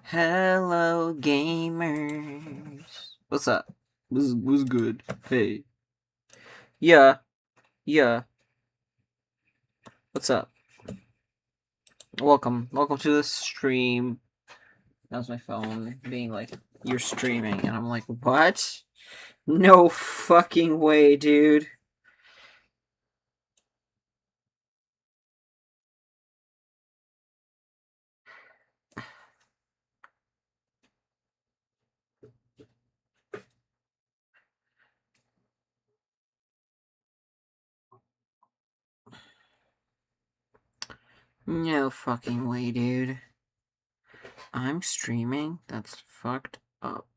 Hello, gamers. What's up? What's good? Hey. Yeah. Yeah. What's up? Welcome. Welcome to the stream. That was my phone being like, you're streaming. And I'm like, what? No fucking way, dude. No fucking way, dude. I'm streaming? That's fucked up.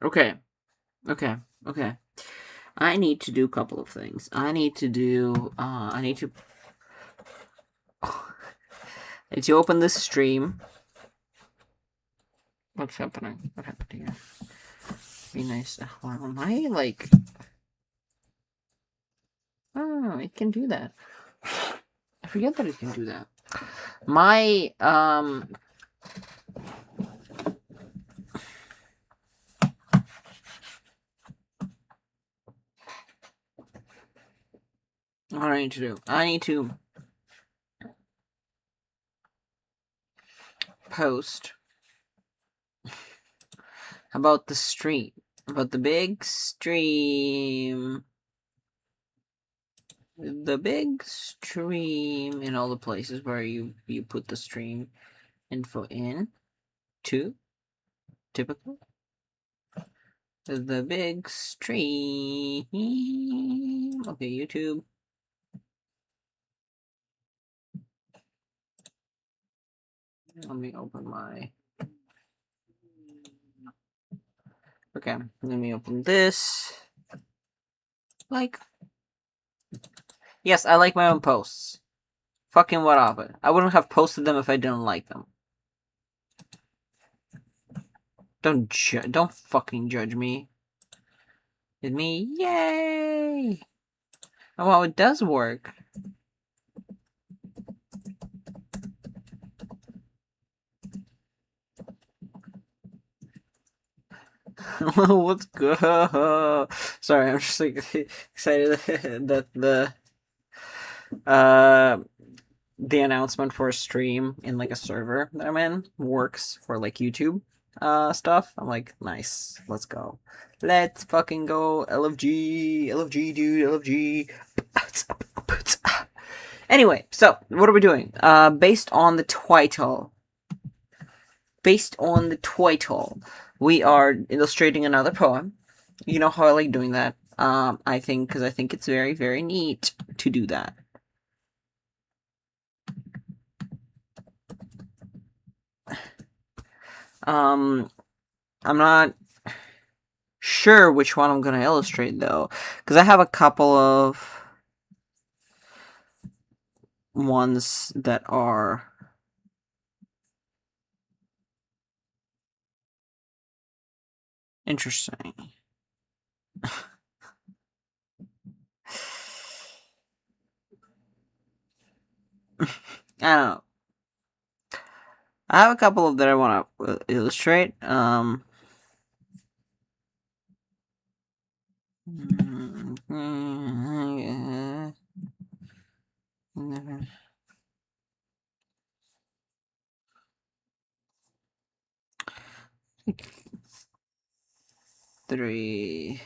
Okay. Okay. Okay. I need to do a couple of things. I need to open this stream. What's happening? What happened here? Be nice. Why am I like? Oh, it can do that. I forget that it can do that. My What do I need to do? I need to post about the stream, about the big stream, in all the places where you put the stream info in. Typical. The big stream. Okay, YouTube. Let me open my. Okay, let me open this. Like, yes, I like my own posts. Fucking what of it? I wouldn't have posted them if I didn't like them. Don't fucking judge me. It's me, yay! Oh, well, it does work. What's good? Sorry, I'm just like excited that the announcement for a stream in like a server that I'm in works for like YouTube stuff. I'm like, nice, let's go. Let's fucking go. LFG, dude, LFG. Anyway, so what are we doing? Based on the title, we are illustrating another poem. You know how I like doing that. I think it's very, very neat to do that. I'm not sure which one I'm gonna illustrate though, because I have a couple of ones that are interesting. I don't know. I have a couple of that I want to illustrate. Three.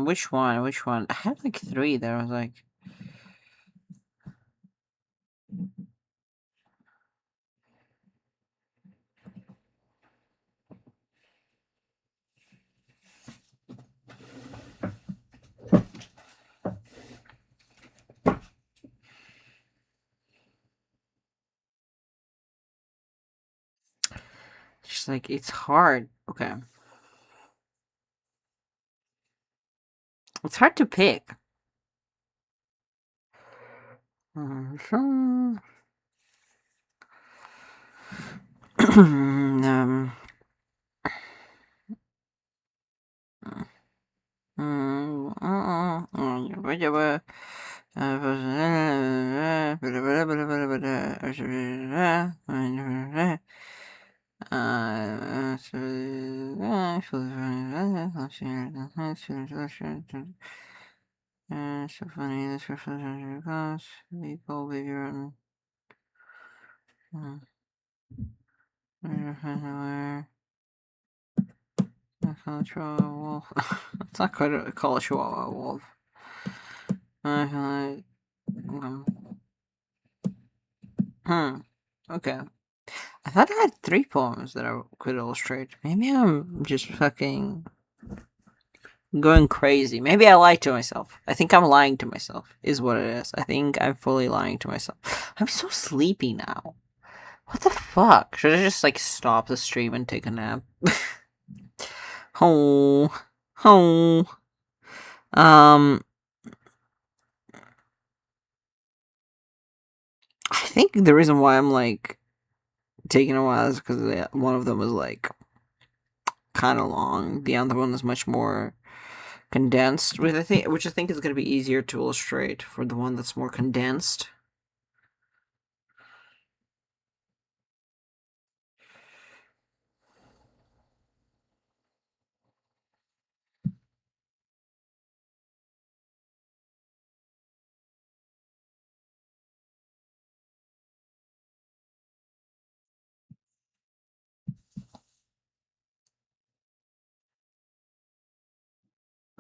Which one? Which one? I had like three there. I was like, just like it's hard. Okay. It's hard to pick. um, so funny. This reflection goes. Equal bigger. Chihuahua wolf. It's not quite call a Chihuahua wolf. Okay. I thought I had 3 poems that I could illustrate. Maybe I'm just fucking going crazy. Maybe I lied to myself. I think I'm lying to myself, is what it is. I think I'm fully lying to myself. I'm so sleepy now. What the fuck? Should I just, like, stop the stream and take a nap? Oh. I think the reason why I'm, like, taking a while is because one of them was, like, kind of long. The other one is much more condensed, which I think is going to be easier to illustrate for the one that's more condensed.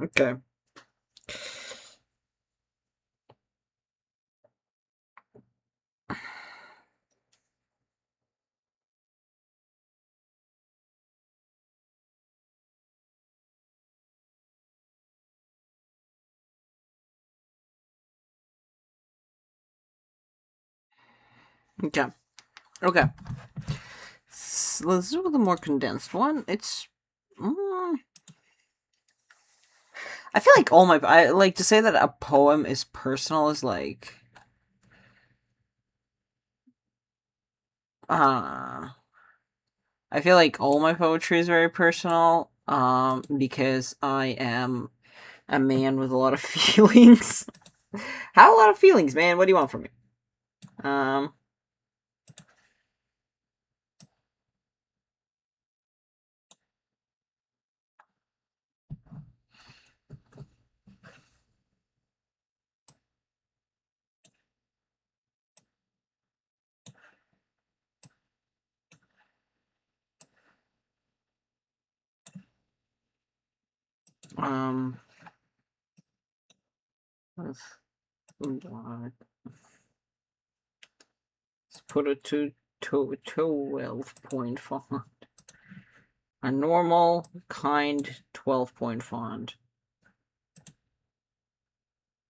Okay. Okay. Okay. Let's do the more condensed one. It's. I feel like I like to say that a poem is personal is like. I feel like all my poetry is very personal. Because I am a man with a lot of feelings. Have a lot of feelings, man. What do you want from me? Um. Let's put it to 12-point font. A normal, kind 12-point font.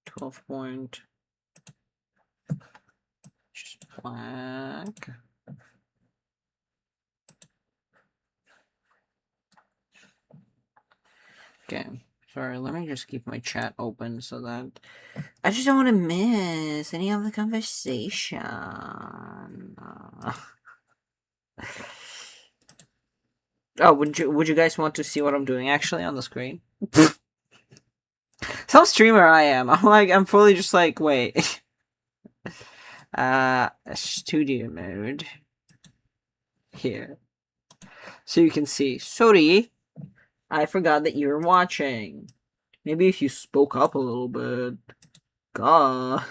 12-point. Just black. Okay. Sorry, let me just keep my chat open so that I just don't want to miss any of the conversation. Oh, would you guys want to see what I'm doing actually on the screen? Some streamer I am. I'm fully just like, wait. Studio mode. Here. So you can see. Sorry, I forgot that you were watching. Maybe if you spoke up a little bit. God.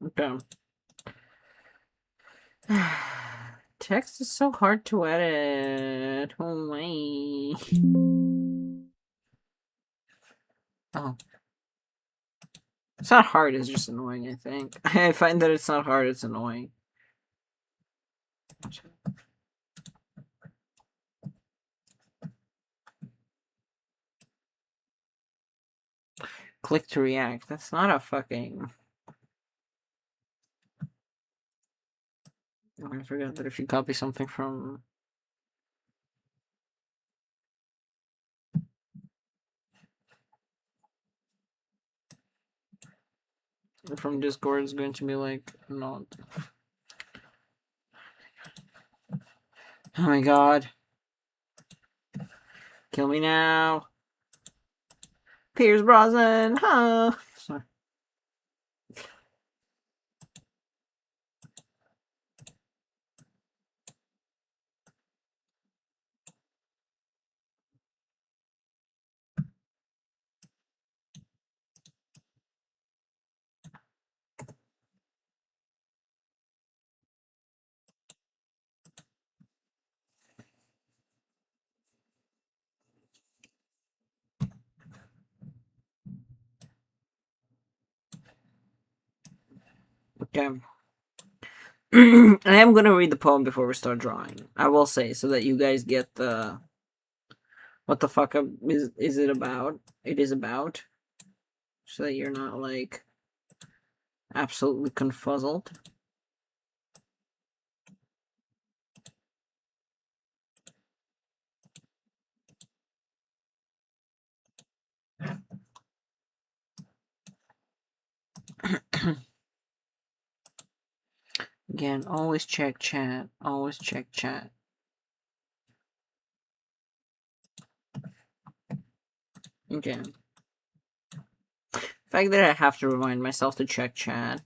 Okay. Text is so hard to edit. Oh my. Oh. It's not hard, it's just annoying, I think. I find that it's not hard, it's annoying. Click to react. That's not a fucking... I forgot that if you copy something from Discord, it's going to be like, not. Oh my god. Kill me now. Pierce Brosnan, huh? Sorry. Okay. I am gonna read the poem before we start drawing. I will say, so that you guys get the... What the fuck is it about? It is about. So that you're not, like, absolutely confuzzled. Again, always check chat. Always check chat. Okay. The fact that I have to remind myself to check chat.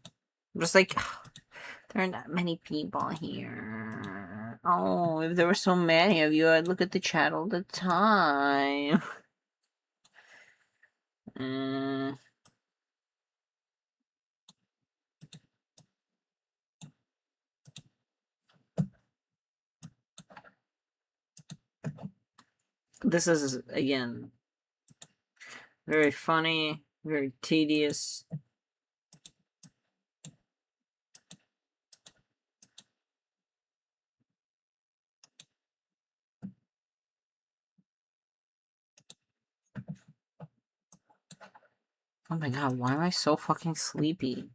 I'm just like, there aren't that many people here. Oh, if there were so many of you, I'd look at the chat all the time. This is, again, very funny, very tedious. Oh my god, why am I so fucking sleepy?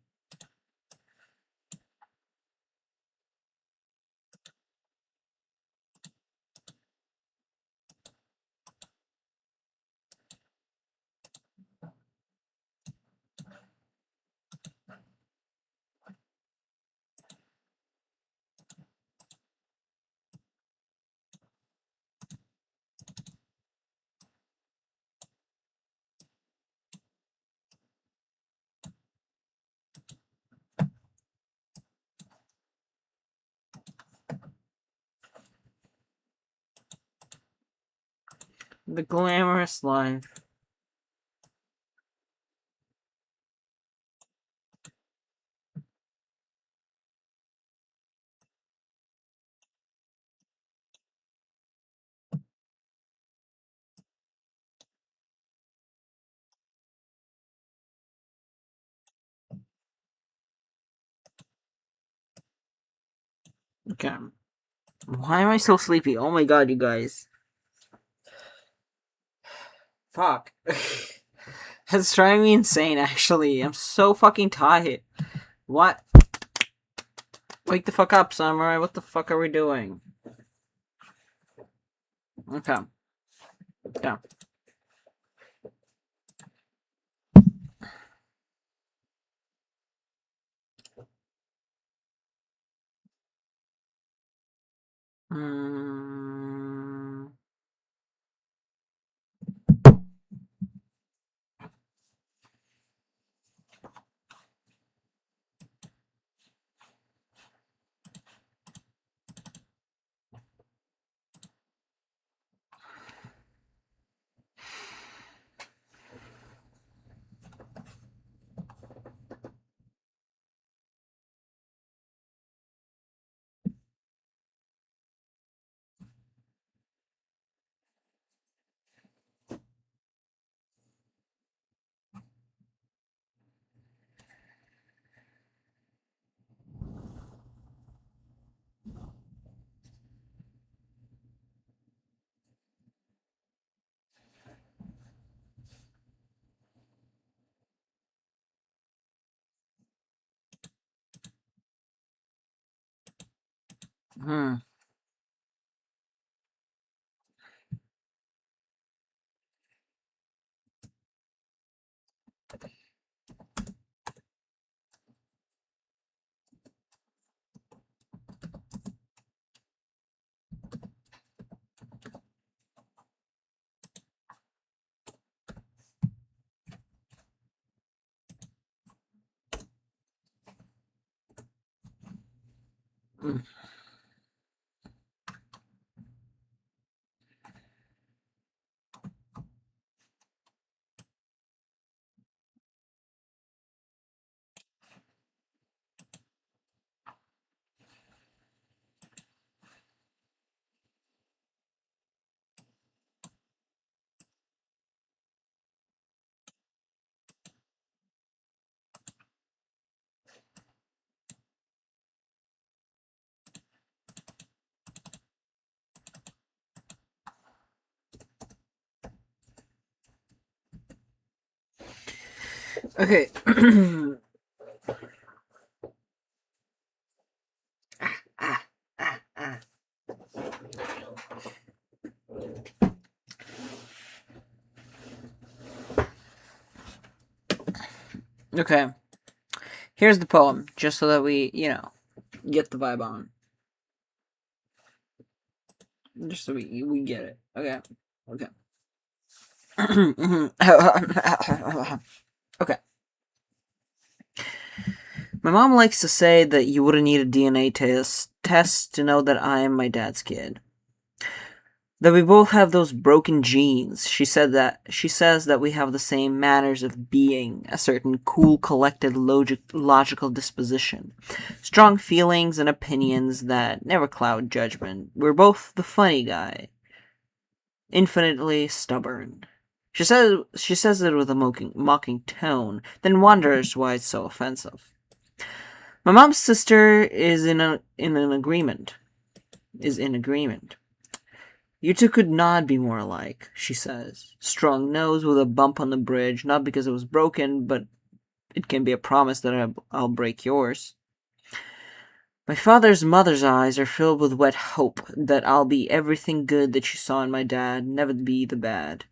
The glamorous life. Okay. Why am I so sleepy? Oh my god, you guys. Fuck. That's driving me insane, actually. I'm so fucking tired. What? Wake the fuck up, Samurai. What the fuck are we doing? Okay. Yeah. Mm. Hmm. Mm. Okay. Ah, ah, ah. Okay. Here's the poem, just so that we, get the vibe on. Just so we get it. Okay. Okay. Okay. My mom likes to say that you wouldn't need a DNA test to know that I am my dad's kid. That we both have those broken genes. She says that we have the same manners of being, a certain cool, collected, logical disposition, strong feelings and opinions that never cloud judgment. We're both the funny guy, infinitely stubborn. She says it with a mocking tone, then wonders why it's so offensive. My mom's sister is in agreement. Is in agreement. You two could not be more alike, she says. Strong nose with a bump on the bridge, not because it was broken, but it can be a promise that I'll break yours. My father's mother's eyes are filled with wet hope that I'll be everything good that she saw in my dad, never be the bad.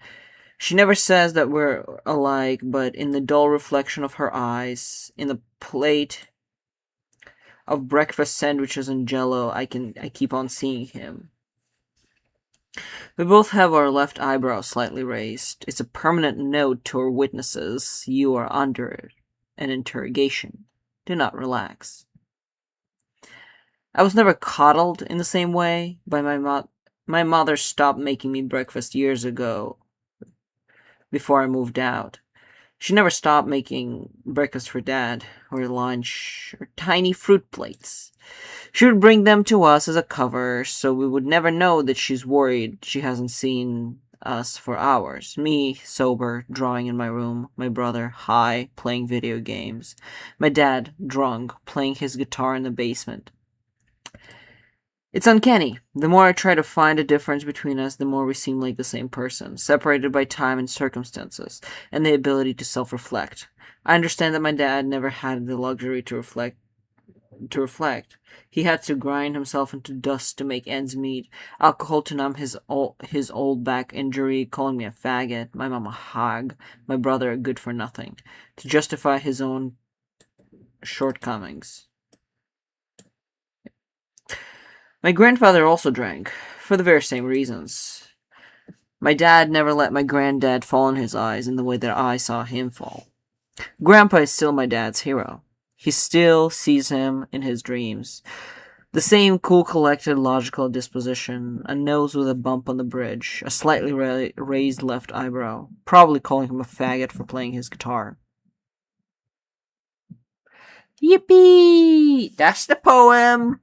She never says that we're alike, but in the dull reflection of her eyes, in the plate of breakfast sandwiches and jello, I keep on seeing him. We both have our left eyebrow slightly raised. It's a permanent note to our witnesses. You are under an interrogation. Do not relax. I was never coddled in the same way by my mother. My mother stopped making me breakfast years ago, before I moved out. She never stopped making breakfast for Dad, or lunch, or tiny fruit plates. She would bring them to us as a cover, so we would never know that she's worried she hasn't seen us for hours. Me, sober, drawing in my room. My brother, high, playing video games. My dad, drunk, playing his guitar in the basement. It's uncanny. The more I try to find a difference between us, the more we seem like the same person, separated by time and circumstances, and the ability to self-reflect. I understand that my dad never had the luxury to reflect. He had to grind himself into dust to make ends meet, alcohol to numb his old back injury, calling me a faggot, my mom a hog, my brother a good for nothing, to justify his own shortcomings. My grandfather also drank, for the very same reasons. My dad never let my granddad fall in his eyes in the way that I saw him fall. Grandpa is still my dad's hero. He still sees him in his dreams. The same cool, collected, logical disposition, a nose with a bump on the bridge, a slightly raised left eyebrow, probably calling him a faggot for playing his guitar. Yippee! That's the poem!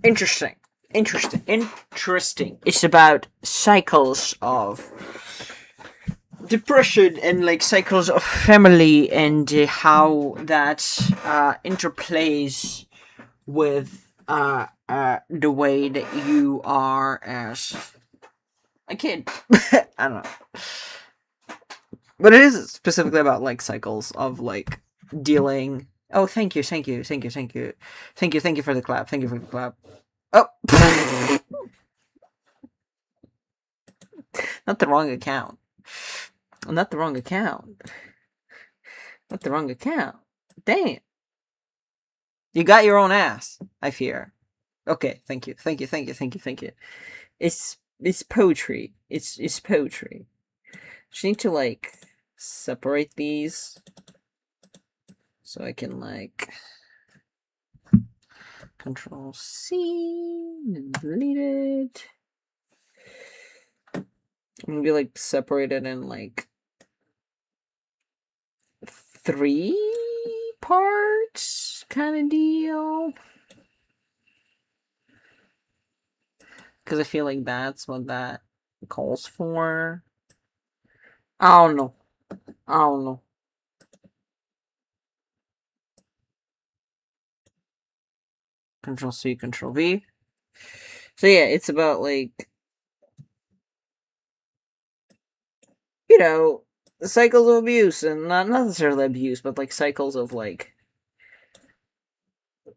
Interesting. It's about cycles of depression and like cycles of family and how that interplays with the way that you are as a kid. I don't know, but it is specifically about like cycles of like dealing. Oh, thank you, thank you, thank you, thank you, thank you, thank you for the clap. Thank you for the clap. Oh, not the wrong account. Not the wrong account. Not the wrong account. Dang it. You got your own ass, I fear. Okay, thank you, thank you, thank you, thank you, thank you. It's poetry. It's poetry. Just need to like separate these so I can like Control C and delete it. I'm gonna be like separated in like 3 parts kind of deal. Because I feel like that's what that calls for. I don't know. I don't know. Control C, Control V. So yeah, it's about like, you know, cycles of abuse, and not necessarily abuse, but like cycles of like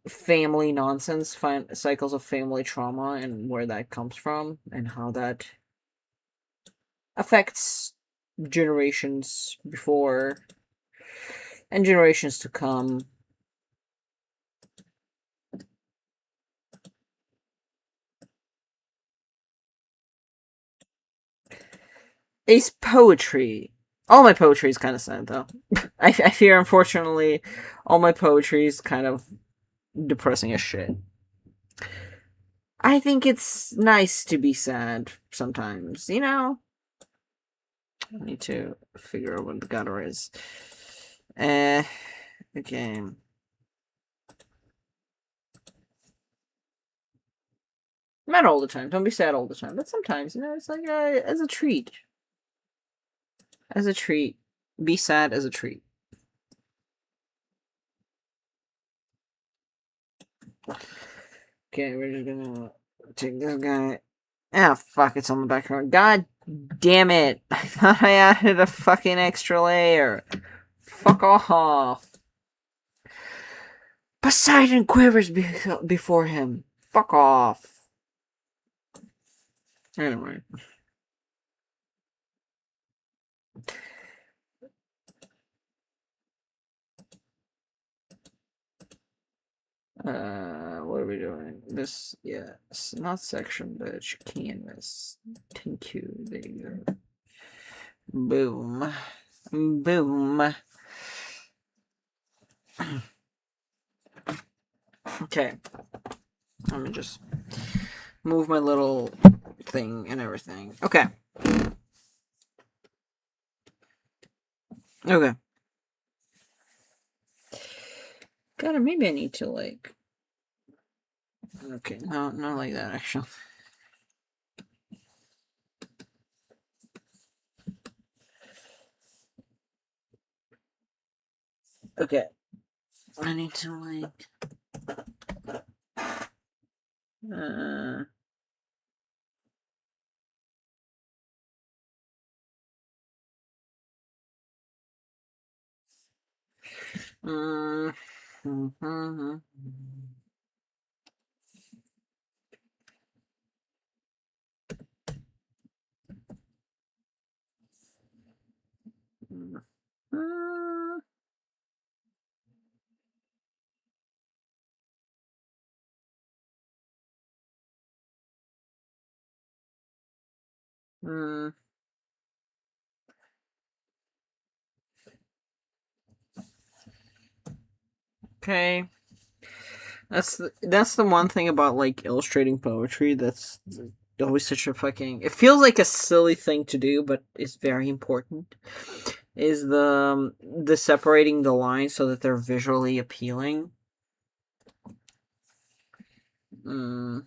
family nonsense, cycles of family trauma, and where that comes from, and how that affects generations before and generations to come. It's poetry. All my poetry is kind of sad, though. I fear, unfortunately, all my poetry is kind of depressing as shit. I think it's nice to be sad sometimes, you know? I need to figure out what the gutter is. Okay. Not all the time. Don't be sad all the time. But sometimes, you know, it's like as a treat. As a treat. Be sad as a treat. Okay, we're just gonna take this guy. Ah, fuck, it's on the background. God damn it. I thought I added a fucking extra layer. Fuck off. Poseidon quivers before him. Fuck off. Anyway. What are we doing? This, yeah, it's not section, but canvas. Thank you. There you go. Boom. Boom. Okay. Let me just move my little thing and everything. Okay. Okay. God, maybe I need to like. Okay, no, not like that actually. Okay, I need to like. Uh. Mm-hmm. Okay. That's the one thing about like illustrating poetry that's always such a fucking. It feels like a silly thing to do, but it's very important. Is the separating the lines so that they're visually appealing. Mm.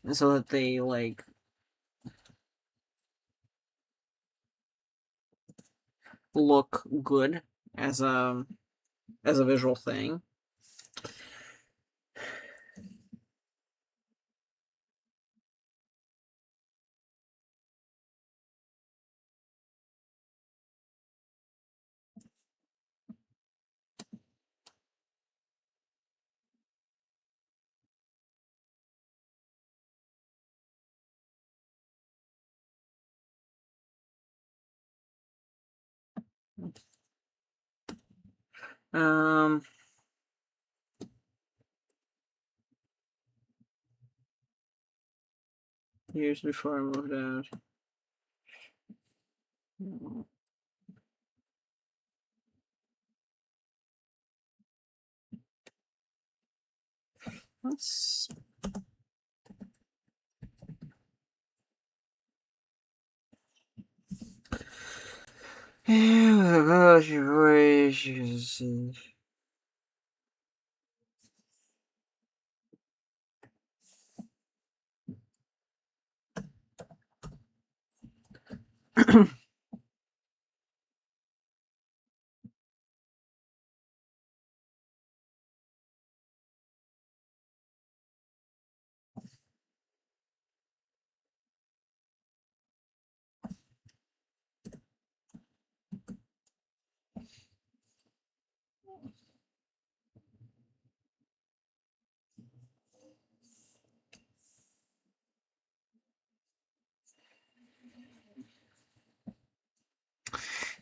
And so that they like look good as a visual thing. Years before I moved out. Let's.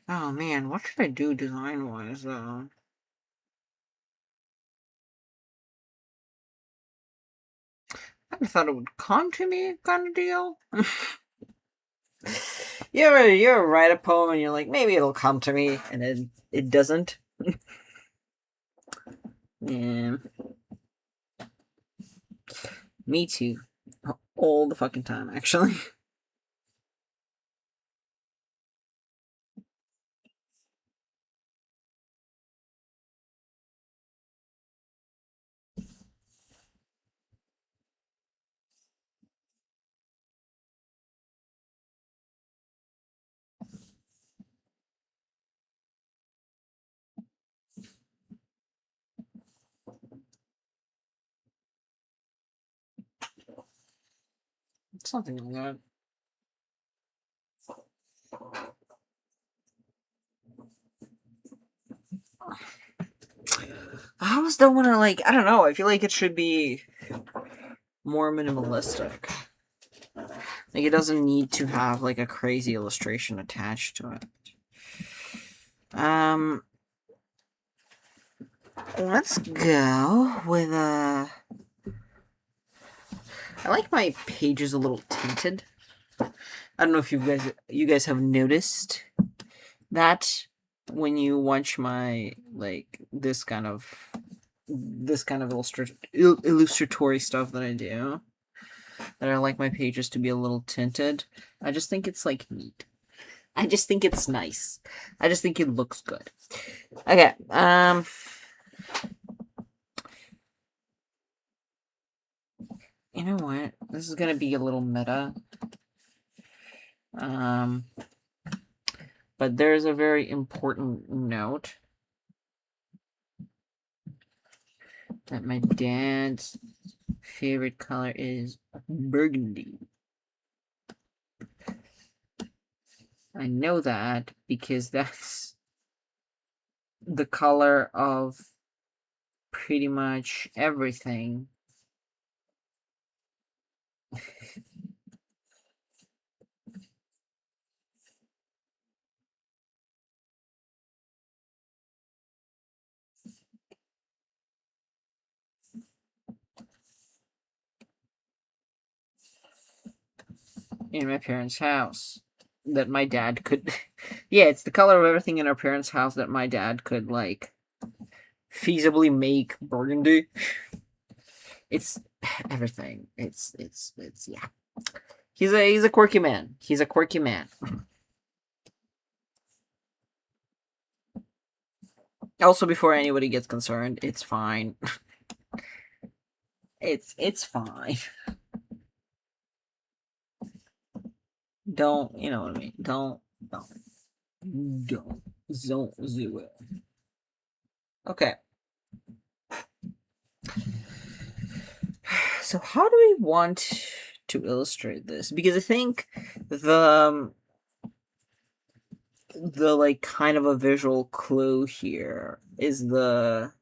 Oh man, what should I do design-wise though? I thought it would come to me, kind of deal. You ever write a poem and you're like, maybe it'll come to me, and then it doesn't. Yeah. Me too. All the fucking time, actually. Something like that. I almost don't want to, like, I don't know. I feel like it should be more minimalistic. Like, it doesn't need to have, like, a crazy illustration attached to it. Let's go with, I like my pages a little tinted. I don't know if you guys have noticed that when you watch my, like, this kind of illustratory stuff that I do, that I like my pages to be a little tinted. I just think it's, like, neat. I just think it's nice. I just think it looks good. Okay, you know what? This is gonna be a little meta. But there's a very important note that my dad's favorite color is burgundy. I know that because that's the color of pretty much everything. In my parents' house that my dad could yeah, it's the color of everything in our parents' house that my dad could, like, feasibly make burgundy. It's everything. It's yeah. He's a quirky man. He's a quirky man. Also, before anybody gets concerned, it's fine. It's fine. Don't, you know what I mean? Don't do it. Okay. So how do we want to illustrate this? Because I think the like kind of a visual clue here is the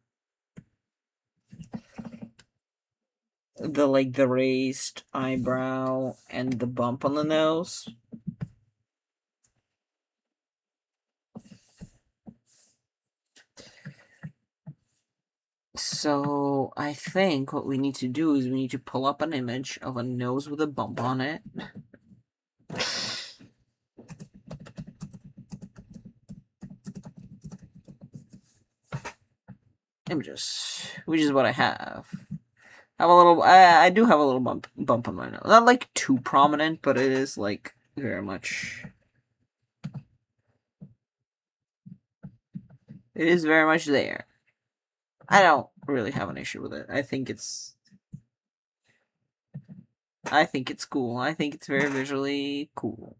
like the raised eyebrow and the bump on the nose. So I think what we need to do is we need to pull up an image of a nose with a bump on it. Images, which is what I have. I do have a little bump on my nose. Not like too prominent, but it is like very much. It is very much there. I don't really have an issue with it. I think it's cool. I think it's very visually cool.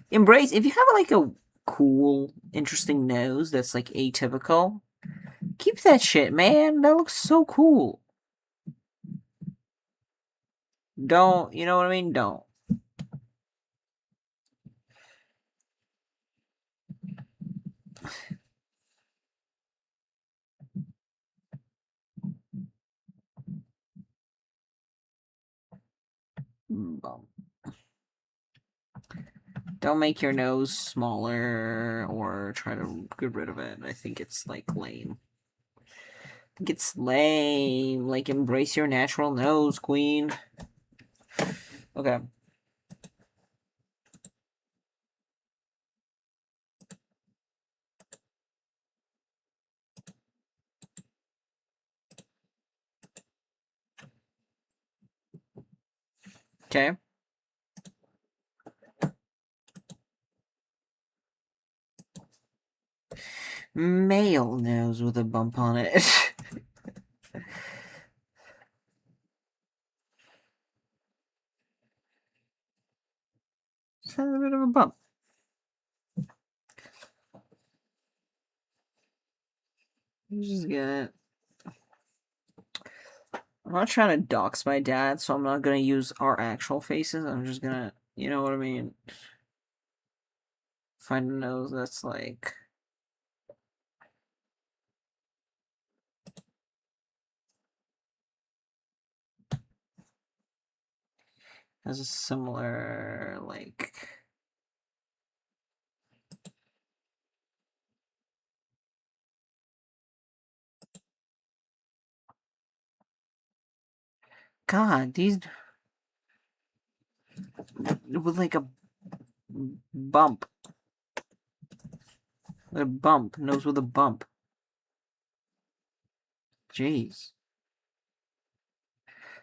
Embrace if you have like a cool, interesting nose that's like atypical. Keep that shit, man. That looks so cool. Don't, you know what I mean? Don't. Don't make your nose smaller or try to get rid of it. I think it's like lame. I think it's lame. Like embrace your natural nose, queen. Okay. Okay. Male nose with a bump on it. It's a bit of a bump. I'm just gonna. I'm not trying to dox my dad, so I'm not gonna use our actual faces. I'm just gonna, you know what I mean? Find a nose that's like. Has a similar, like. God, these. With like a bump. A bump. Nose with a bump. Jeez.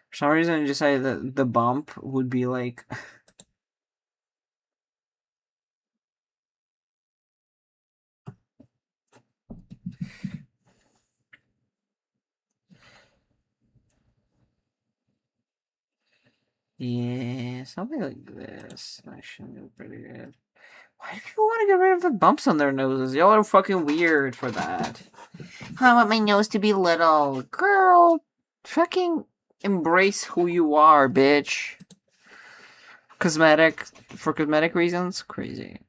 For some reason, I decided that the bump would be like. Yeah, something like this. Actually, be pretty good. Why do people want to get rid of the bumps on their noses? Y'all are fucking weird for that. I want my nose to be little. Girl, fucking embrace who you are, bitch. For cosmetic reasons? Crazy.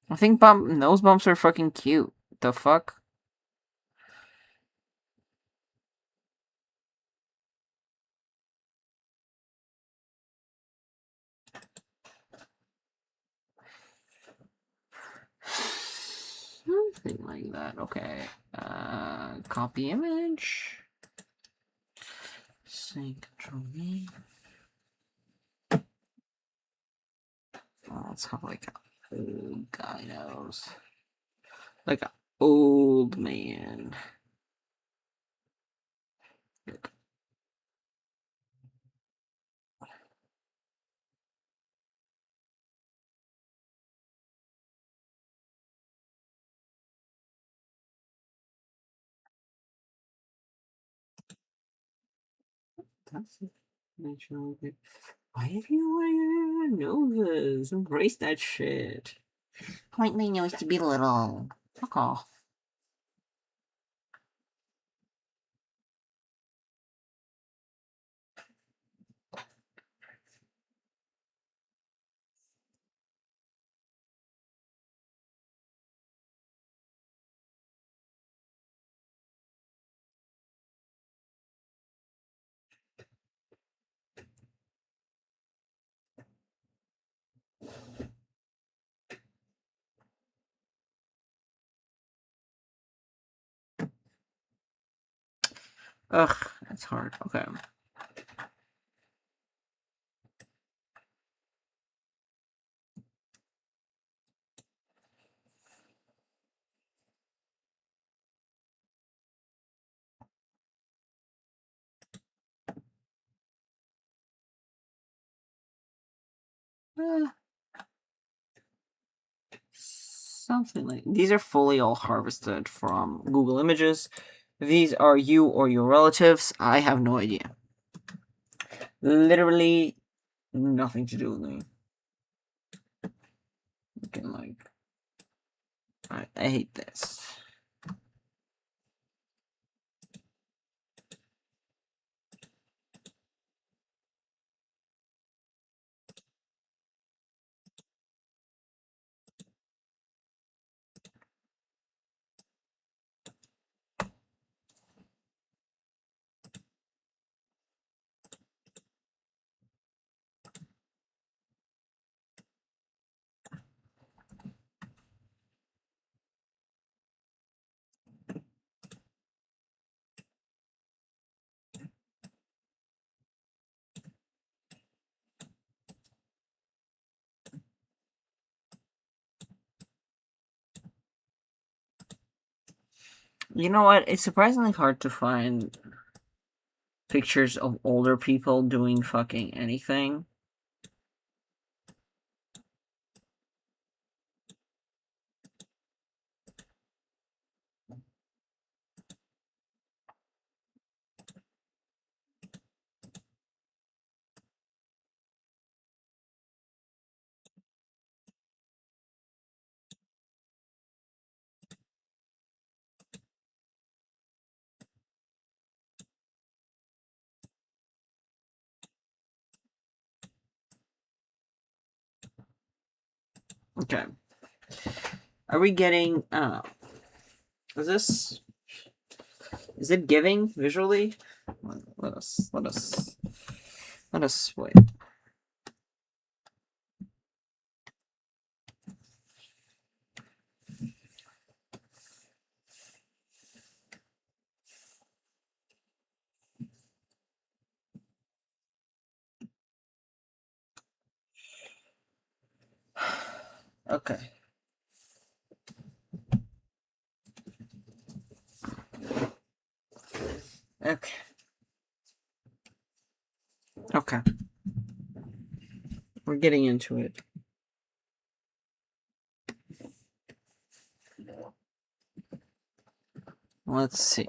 I think nose bumps are fucking cute. The fuck? Something like that. Okay. Copy image. Say Control V. Oh, let's have like an old guy nose. Like an old man. That's natural. Why do you wear noses? Embrace that shit. I want my nose to be little. Fuck off. Ugh, that's hard. Okay. Eh, something like these are fully all harvested from Google Images. These are you or your relatives. I have no idea. Literally nothing to do with me. Looking like I hate this. You know what? It's surprisingly hard to find pictures of older people doing fucking anything. Okay. Are we getting is this is it giving visually? Let us wait. Okay. Okay. Okay. We're getting into it. Let's see.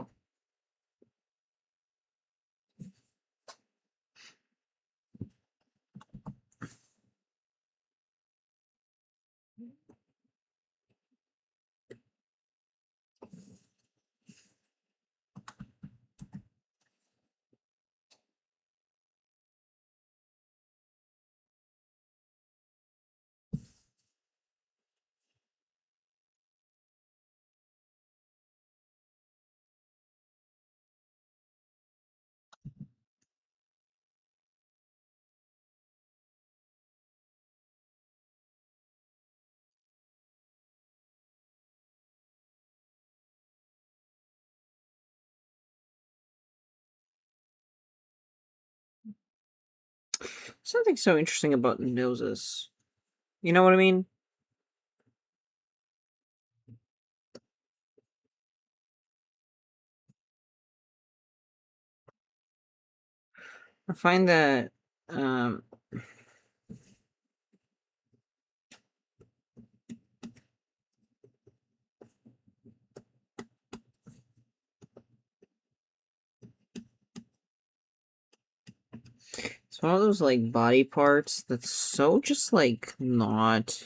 Something so interesting about noses. You know what I mean? I find that it's one of those like body parts that's so just like not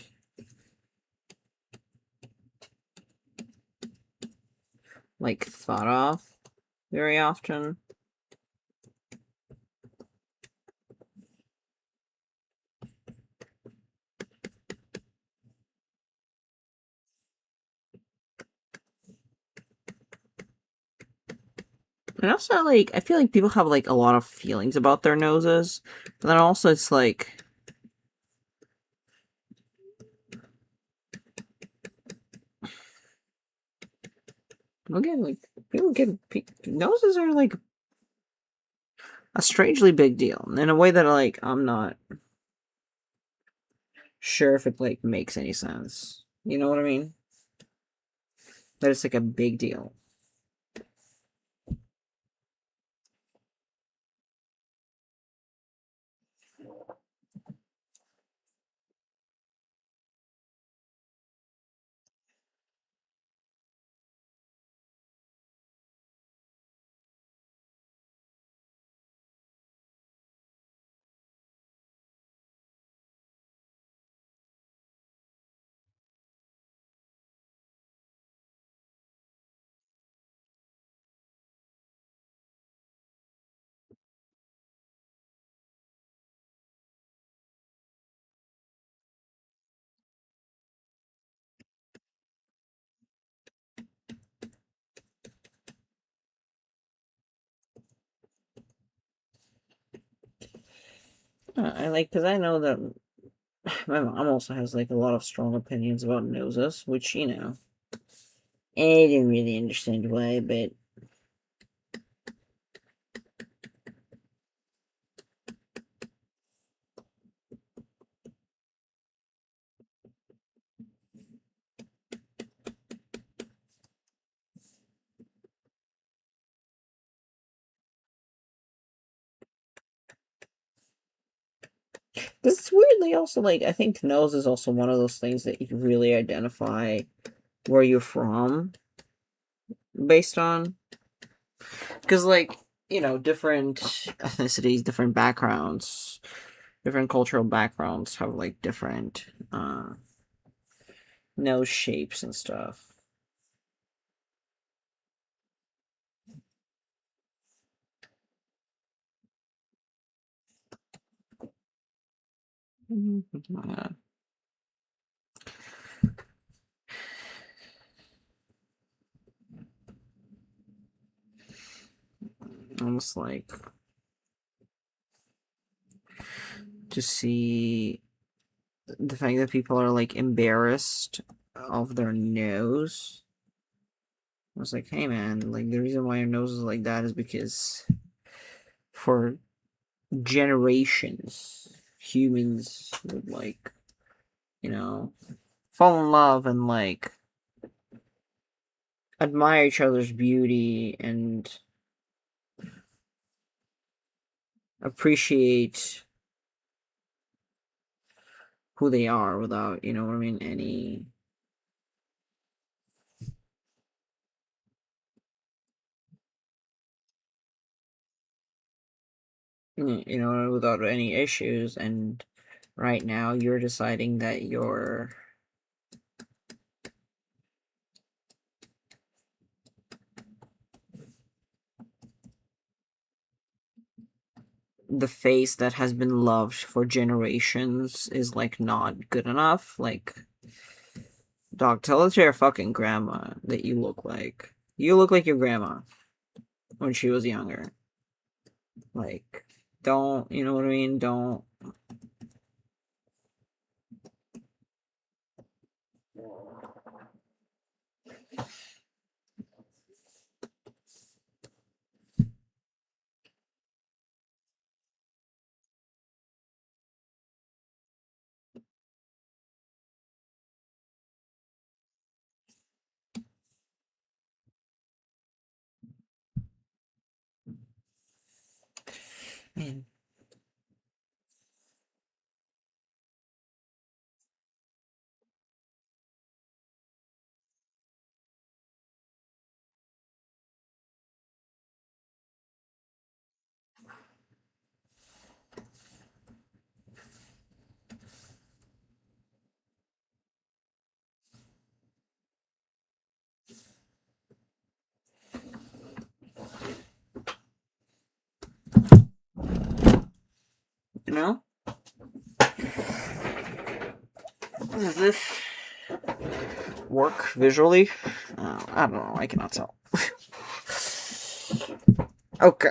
like thought of very often. And also, like, I feel like people have like a lot of feelings about their noses. But then also, it's like, again, like, noses are like a strangely big deal in a way that like I'm not sure if it like makes any sense. You know what I mean? That it's like a big deal. I like because I know that my mom also has like a lot of strong opinions about noses, which I didn't really understand why, but this is weirdly also like I think nose is also one of those things that you can really identify where you're from based on, because like different ethnicities, different backgrounds, different cultural backgrounds have like different nose shapes and stuff. Almost like to see the fact that people are like embarrassed of their nose. I was like, hey man, like the reason why your nose is like that is because for generations humans would like, you know, fall in love and like admire each other's beauty and appreciate who they are without, what I mean, any without any issues. And right now you're deciding that you're the face that has been loved for generations is like not good enough. Like, dog, tell it to your fucking grandma that you look like your grandma when she was younger. Like, don't, you know what I mean? Don't. Man. You know? Does this work visually? I don't know. I cannot tell. Okay.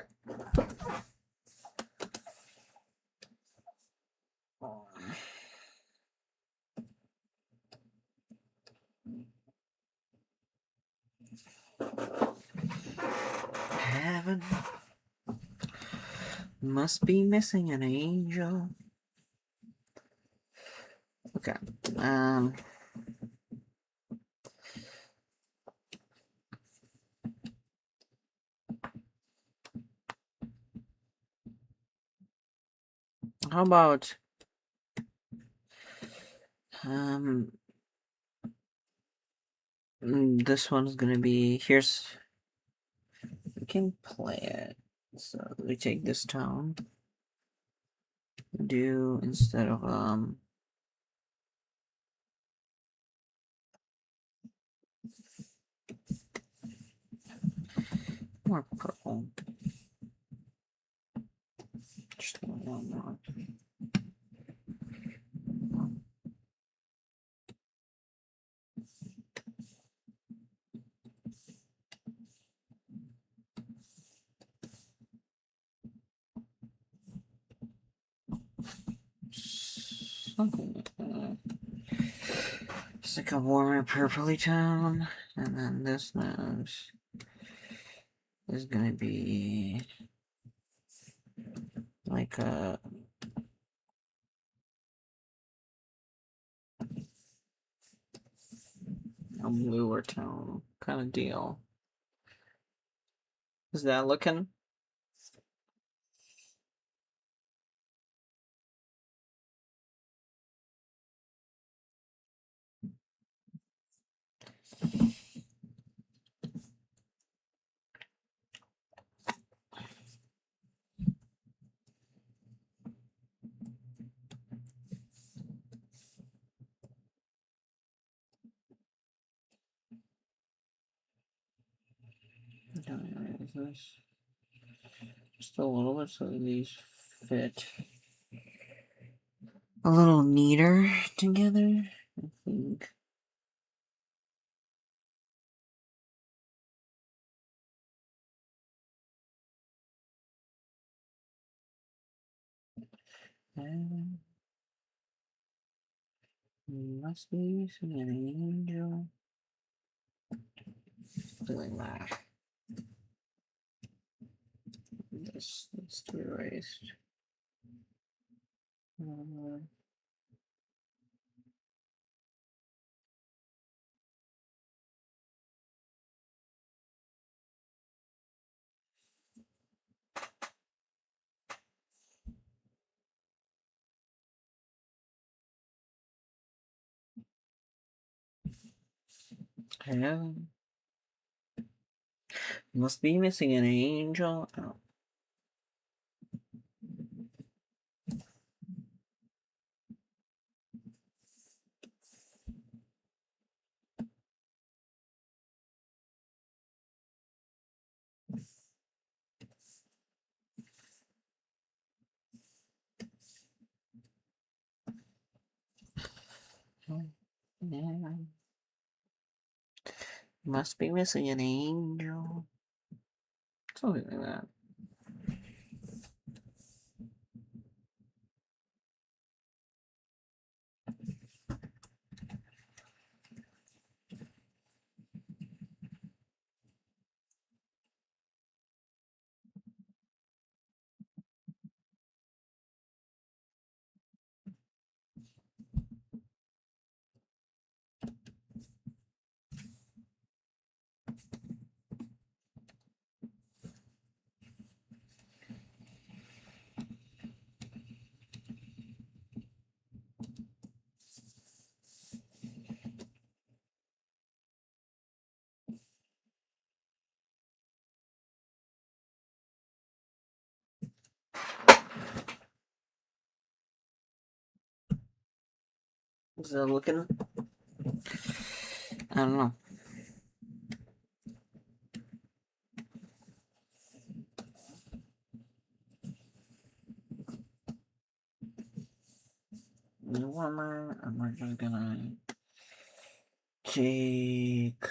Heaven Must be missing an angel. Okay. How about this one's gonna be here's we can play it. So we take this tone. Do instead of more purple. Just one more. Something like that. Just like a warmer purpley tone, and then this nose is gonna be like a bluer tone kind of deal. Is that looking? Is this just a little bit so these fit a little neater together? I think. And must be an angel. Doing that. This needs to be erased. Heaven must be missing an angel. Oh. Yeah. Must be missing an angel. Something like that. Is that looking? I don't know. The warmer, and we're just gonna take.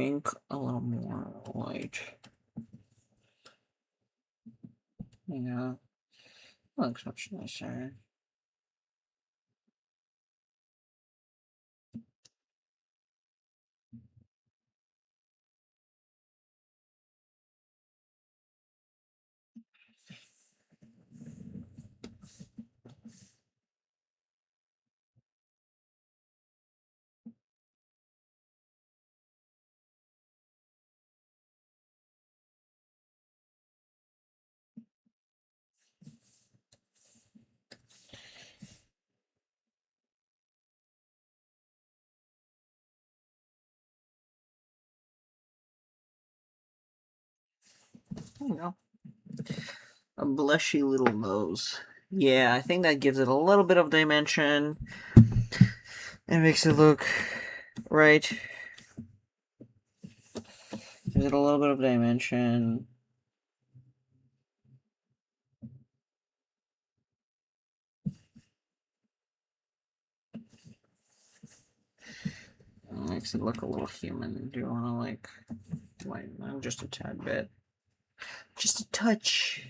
pink a little more light. Yeah, looks much nicer. There you go. A blushy little nose. Yeah, I think that gives it a little bit of dimension. It makes it look right. Gives it a little bit of dimension. Makes it look a little human. Do you want to like lighten that just a tad bit? Just a touch.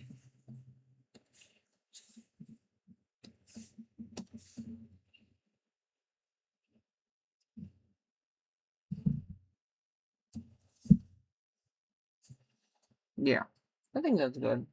Yeah, I think that's good.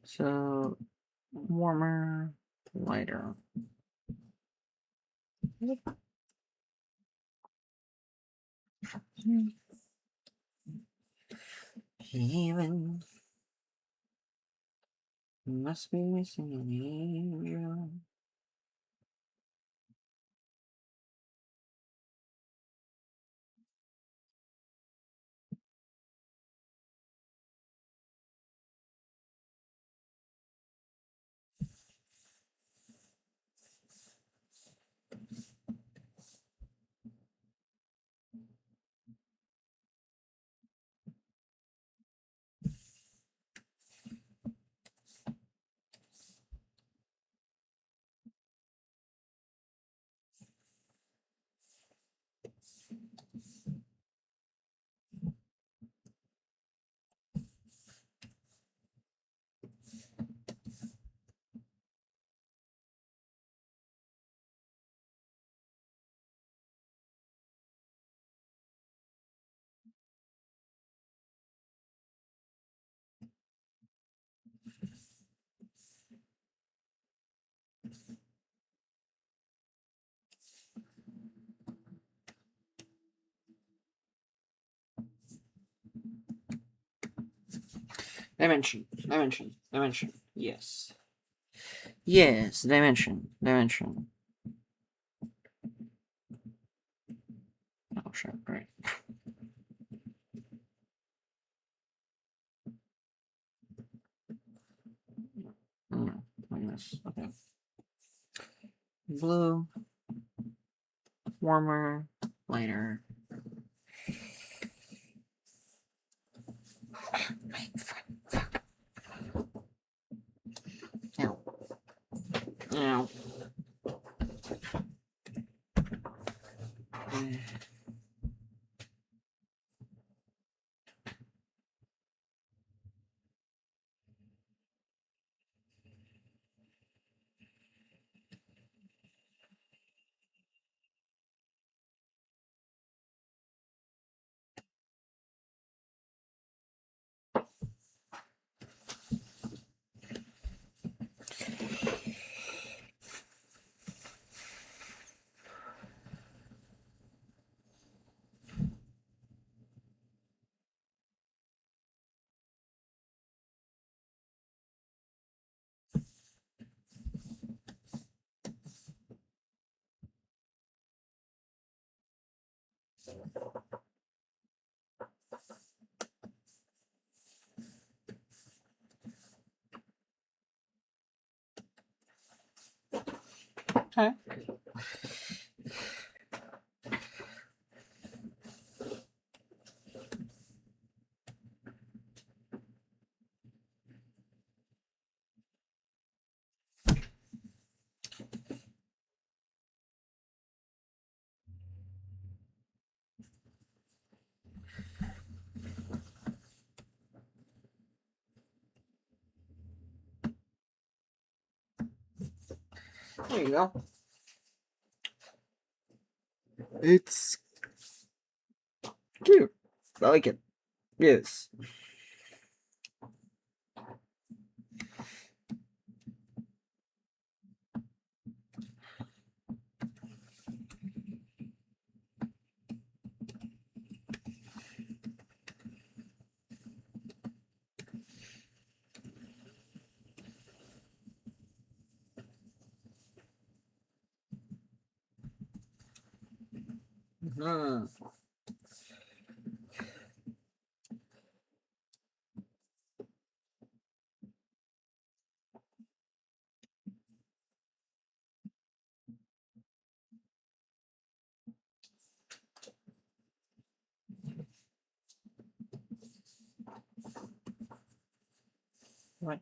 So warmer, lighter. Even must be missing an angel. Dimension. Yes. Yes, dimension. Oh, sure, right. Like this. Okay. Blue, warmer, lighter. Ow. Ow. Okay. There you go. It's cute. I like it. Yes. Hmm. What?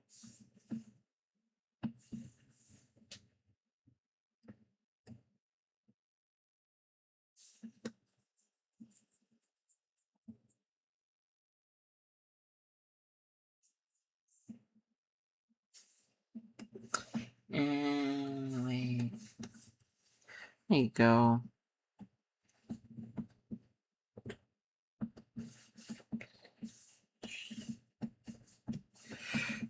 And wait. There you go.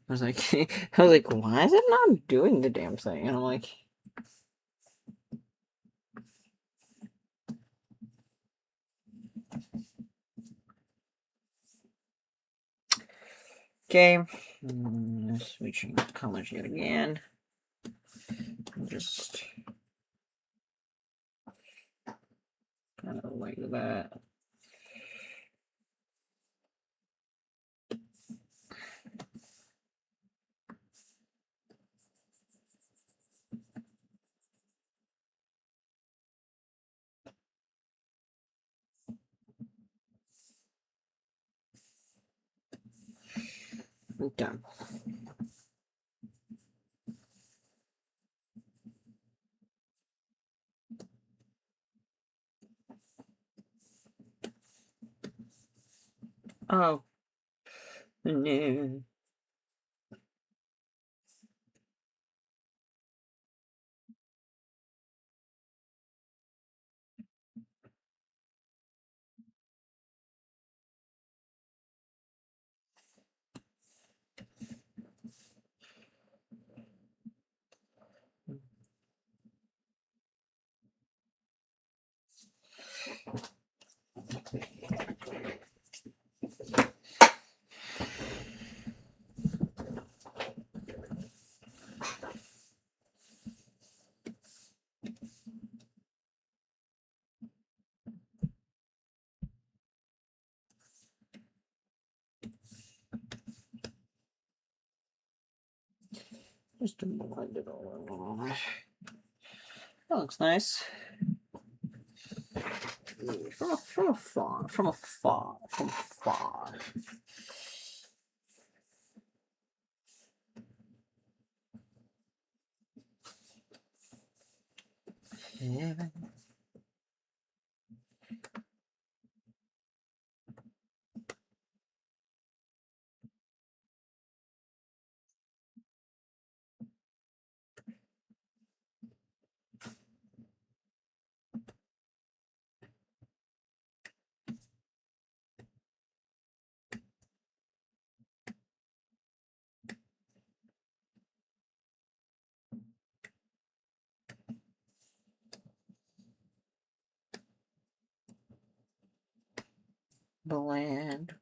I was like, I was like, why is it not doing the damn thing? And I'm like, okay, switching colors yet again. Just kind of like that. Okay. Oh no. Just to blend it all along. That looks nice. From afar. Heaven. Bland.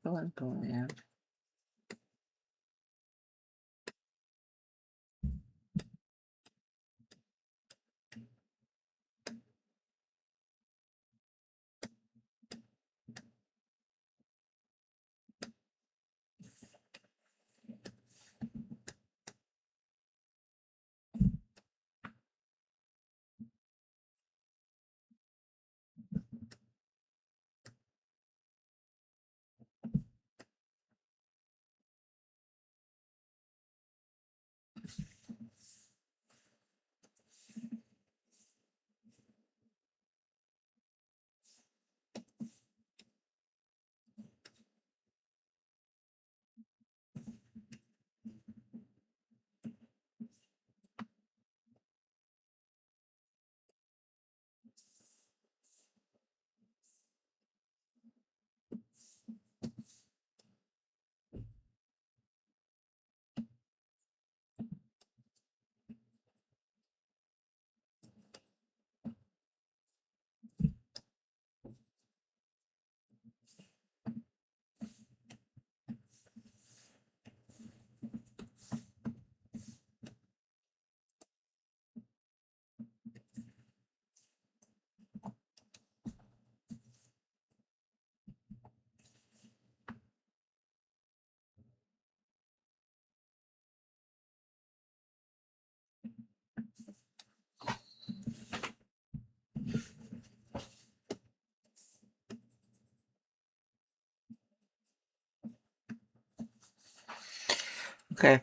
Okay.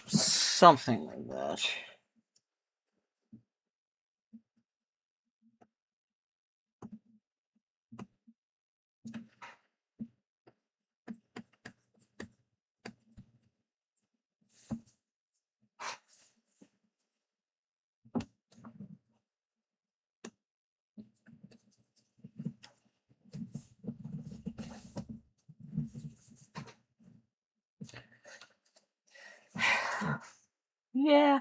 Something like that. Yeah.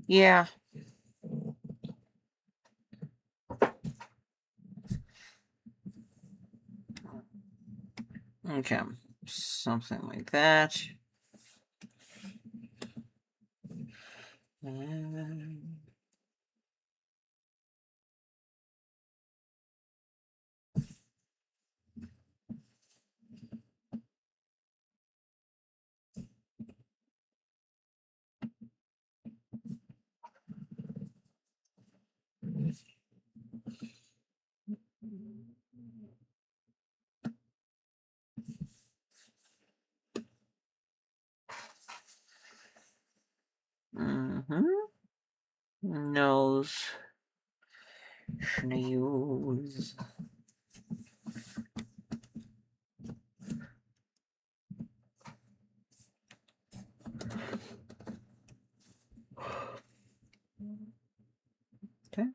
Yeah. Okay. Something like that. Nose. Snooze. Okay.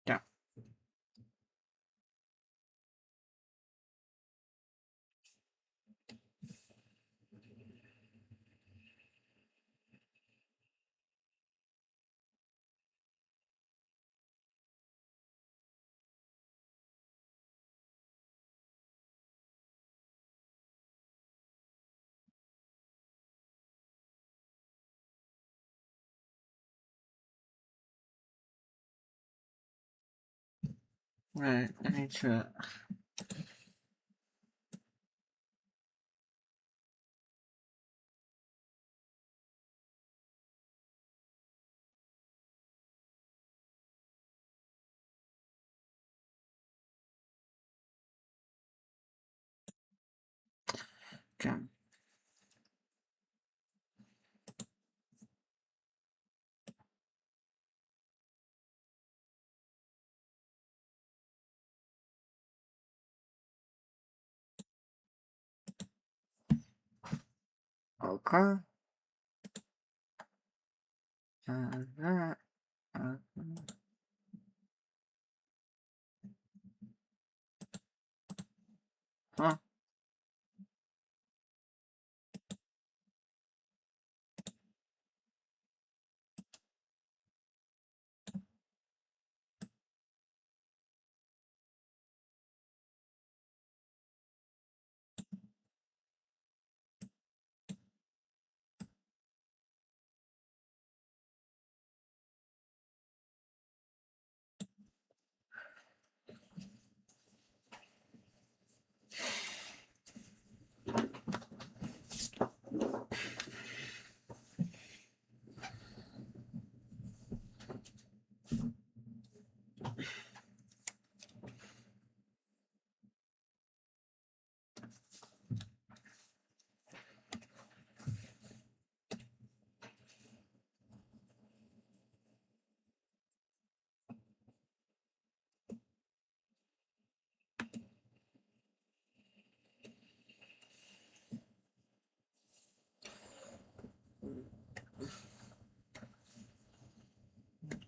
Yeah. Right. I need to. Okay. Okay. That. Huh.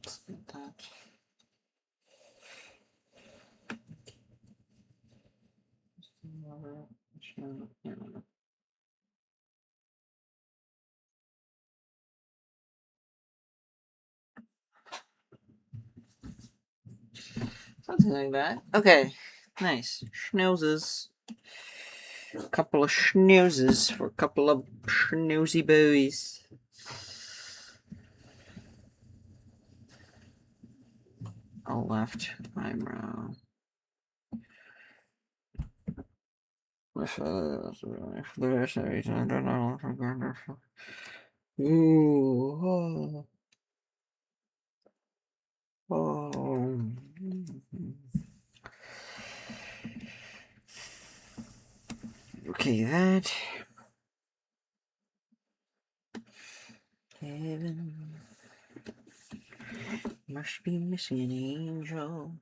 Let's get that. Something like that. Okay. Nice. Schnoozes. A couple of schnoozes for a couple of schnoozy boys. A left eyebrow. Ooh. Oh. Okay, that. Heaven must be missing an angel.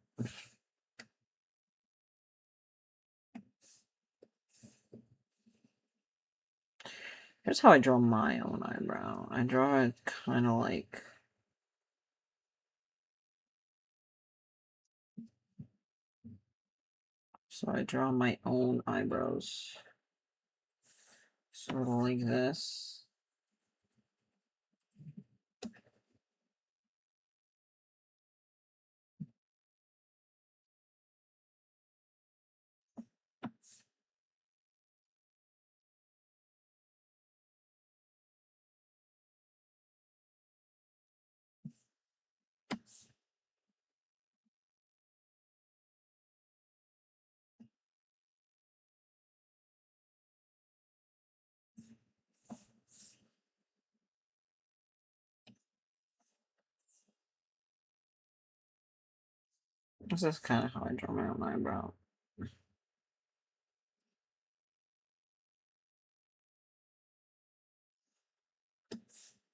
Here's how I draw my own eyebrow. I draw it kind of like. So I draw my own eyebrows. Sort of like this. This is kind of how I draw my own eyebrow.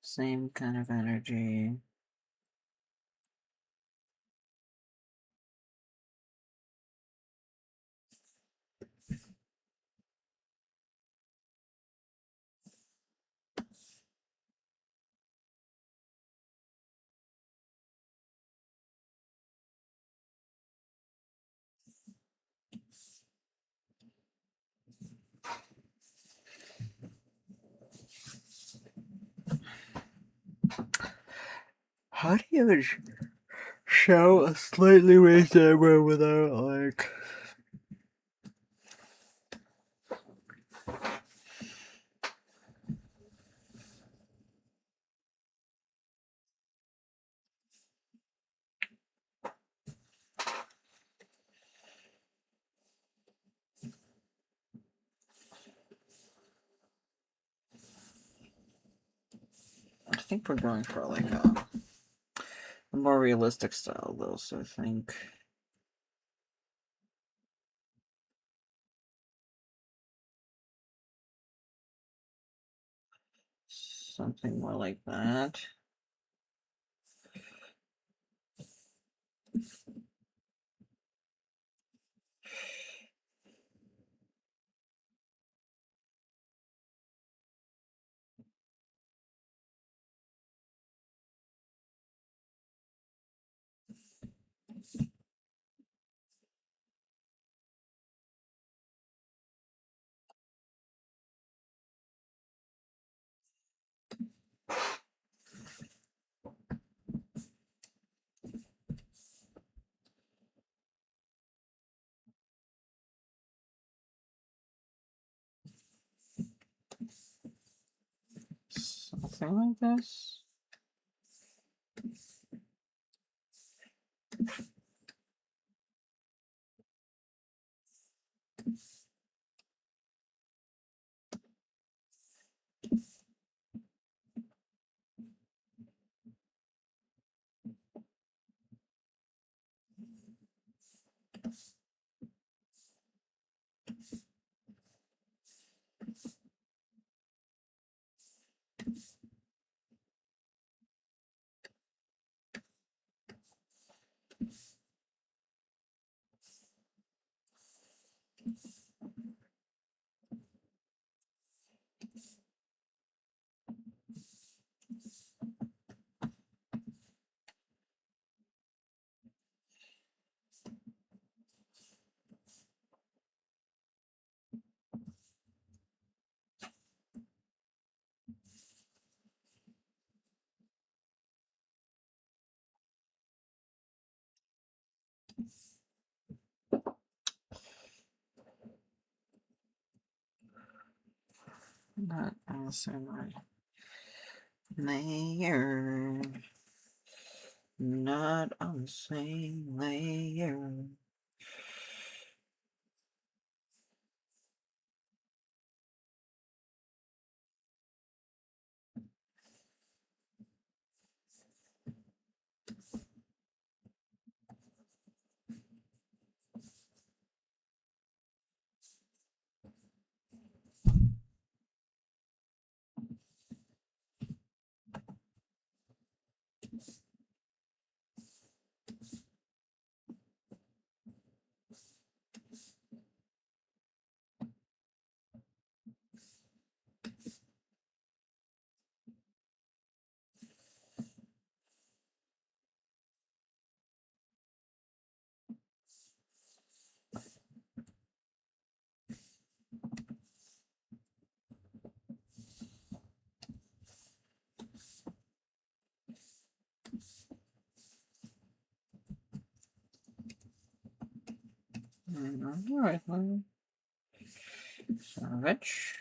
Same kind of energy. How do you show a slightly raised eyebrow without like? I think we're going for like a more realistic style though, so I think something more like that. Something like this. Not on the same layer. Not on the same layer. Alright, well. Savage.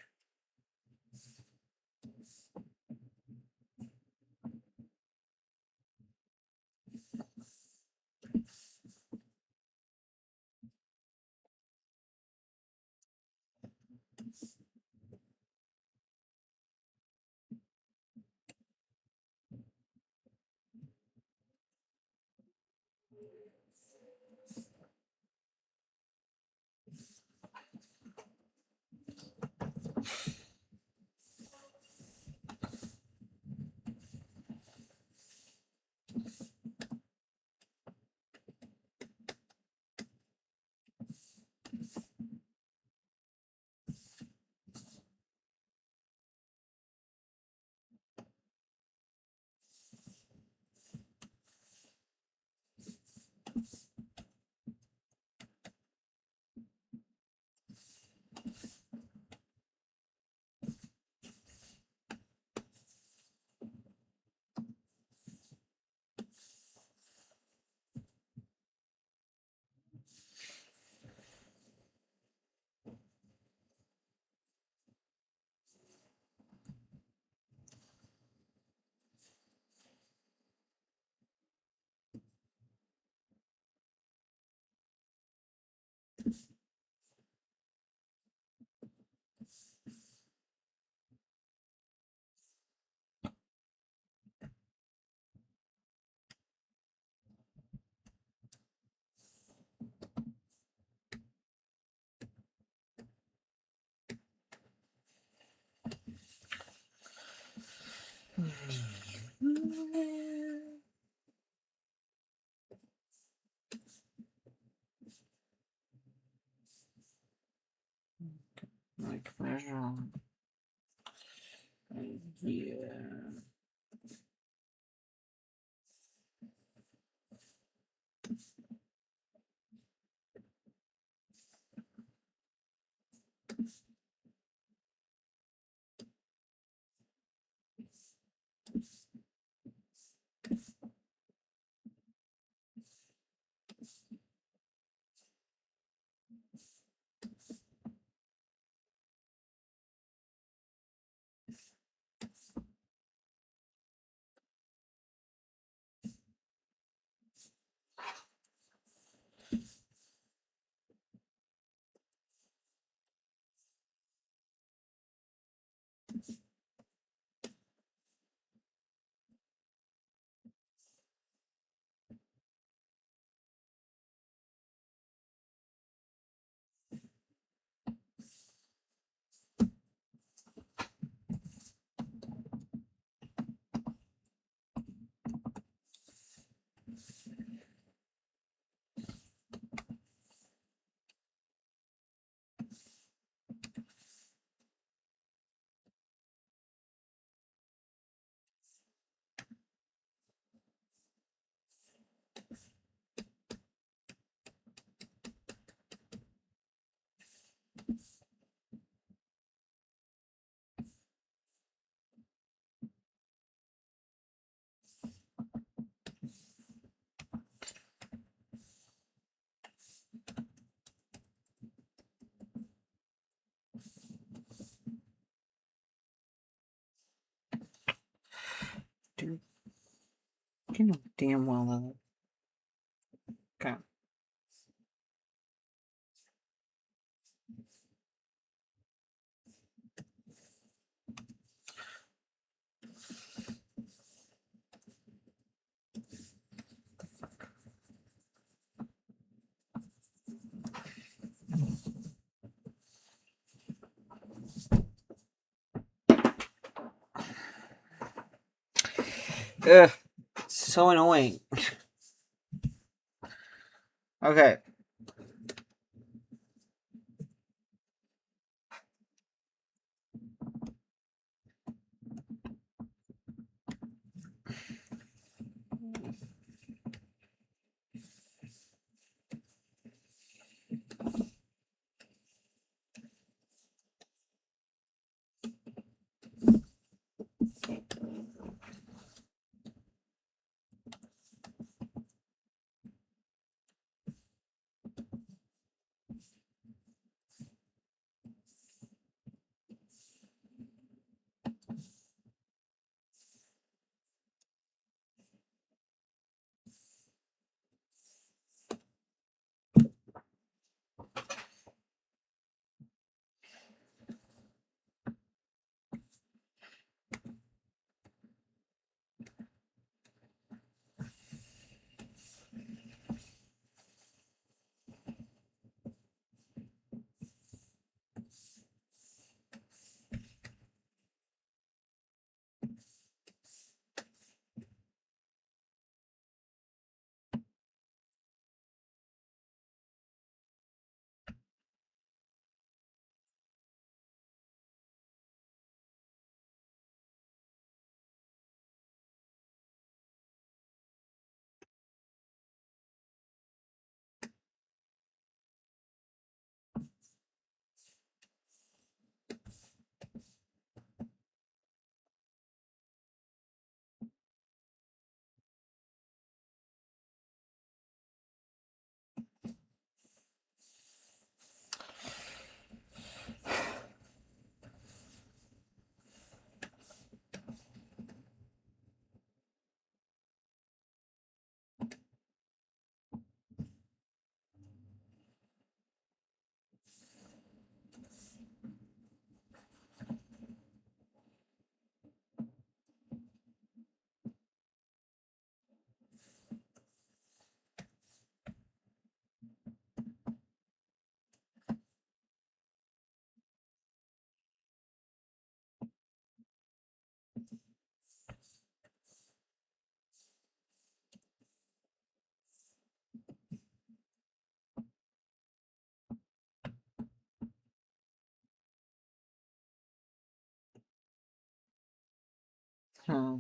Like pleasure. Yeah. Dude, you know damn well that. Okay. Ugh, so annoying. Okay. Hmm.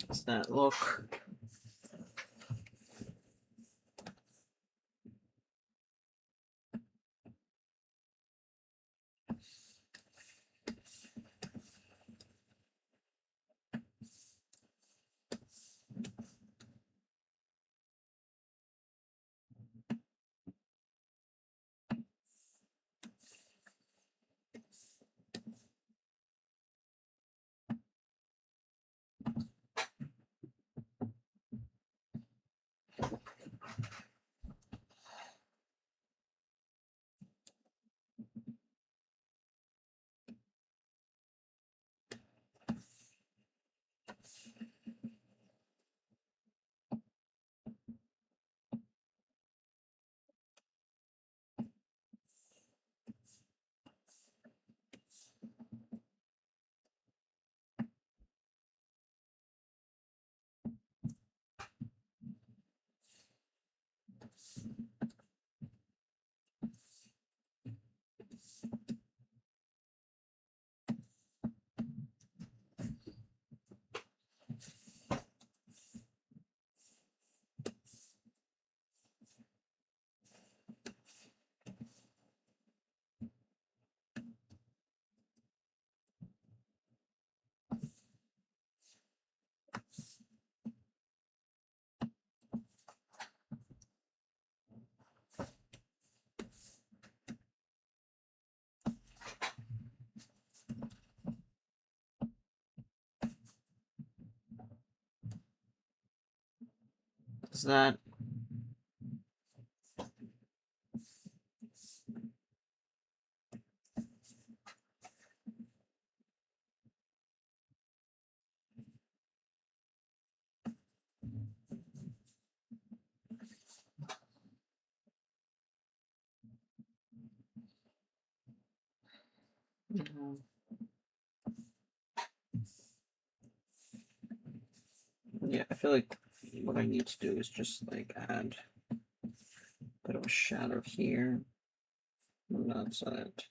Does that look? Is that... Yeah, I feel like what I need to do is just like add a bit of a shadow here. That's it.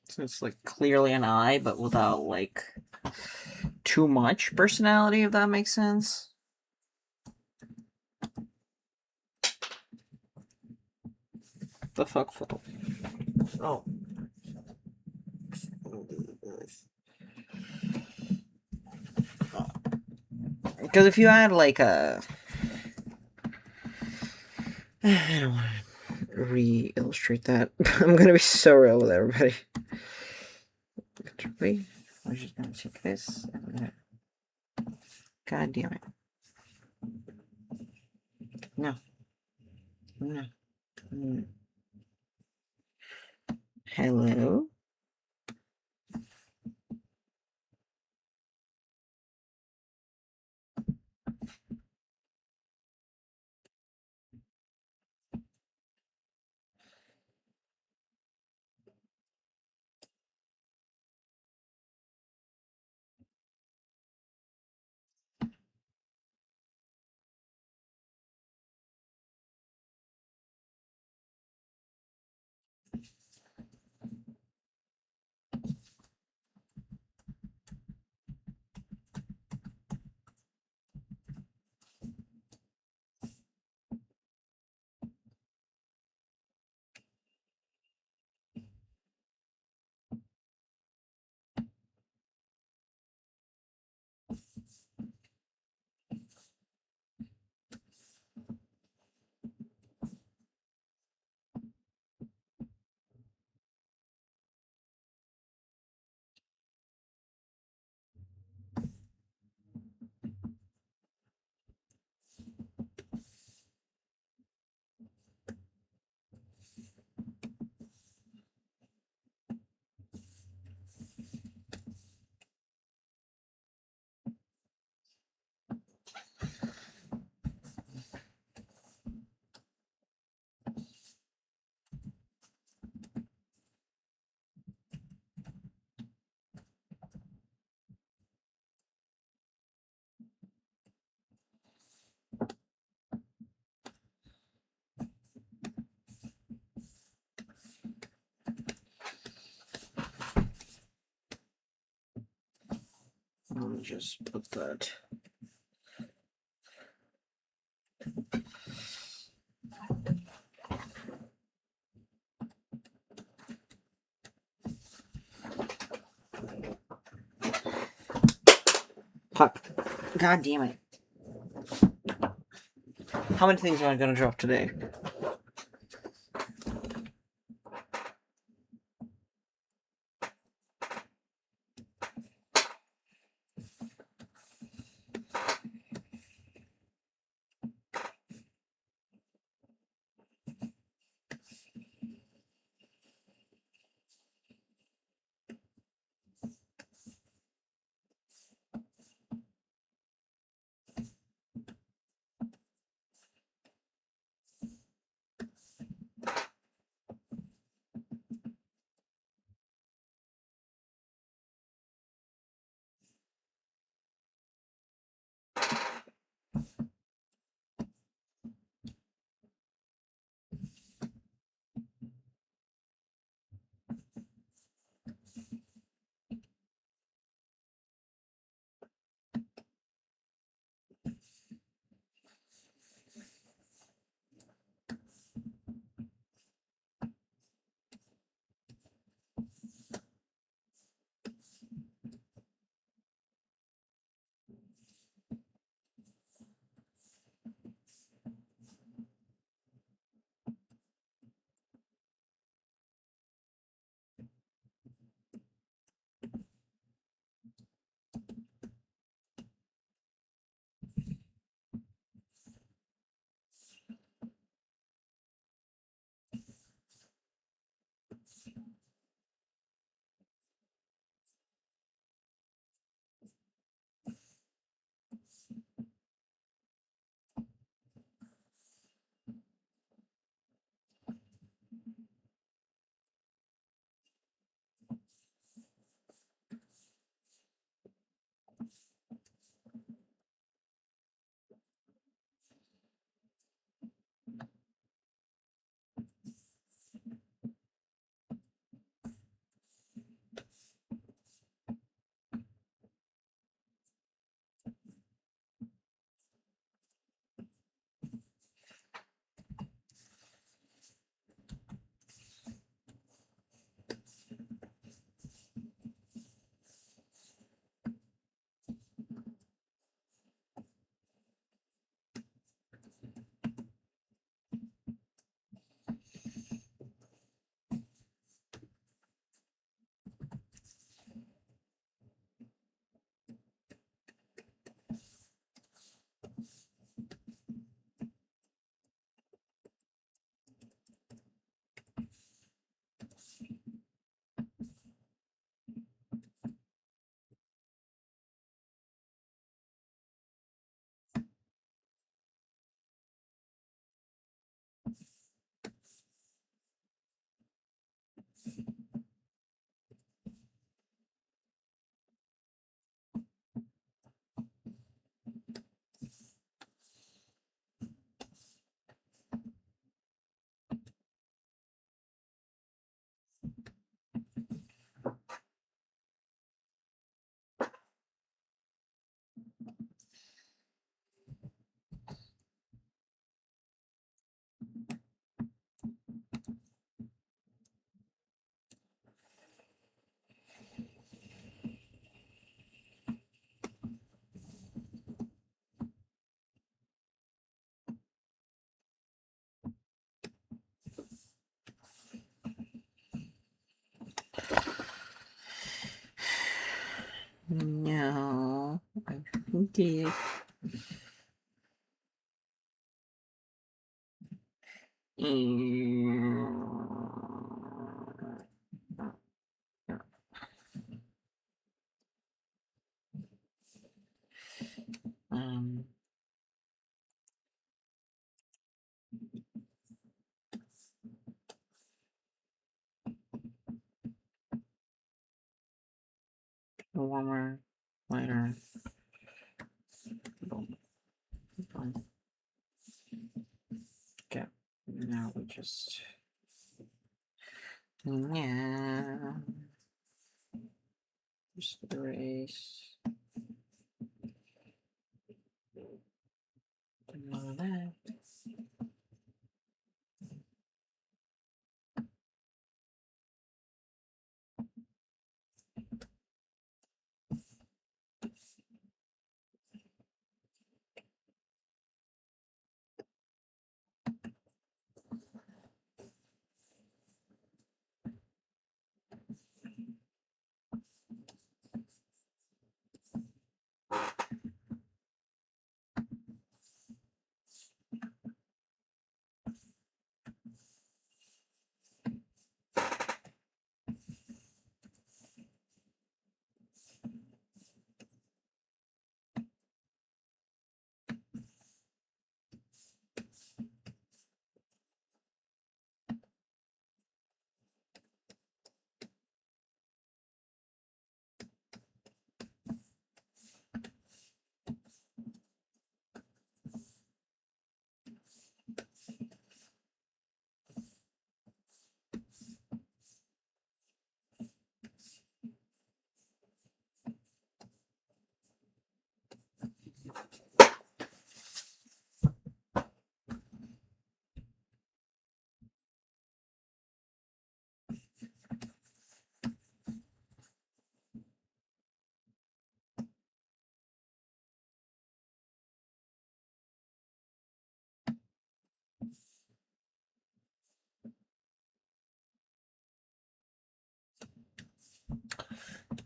So it's like clearly an eye, but without like too much personality, if that makes sense. The fuck? Oh. Because if you add like a... I don't want to re-illustrate that. I'm gonna be so real with everybody. I'm just gonna take this and I'm gonna... God damn it. No. No. Hello? Let me just put that. Fuck. God damn it. How many things am I gonna drop today? No, I did. Um, warmer, lighter. Boom, boom. Okay, now we just. Yeah. Just erase. None of that.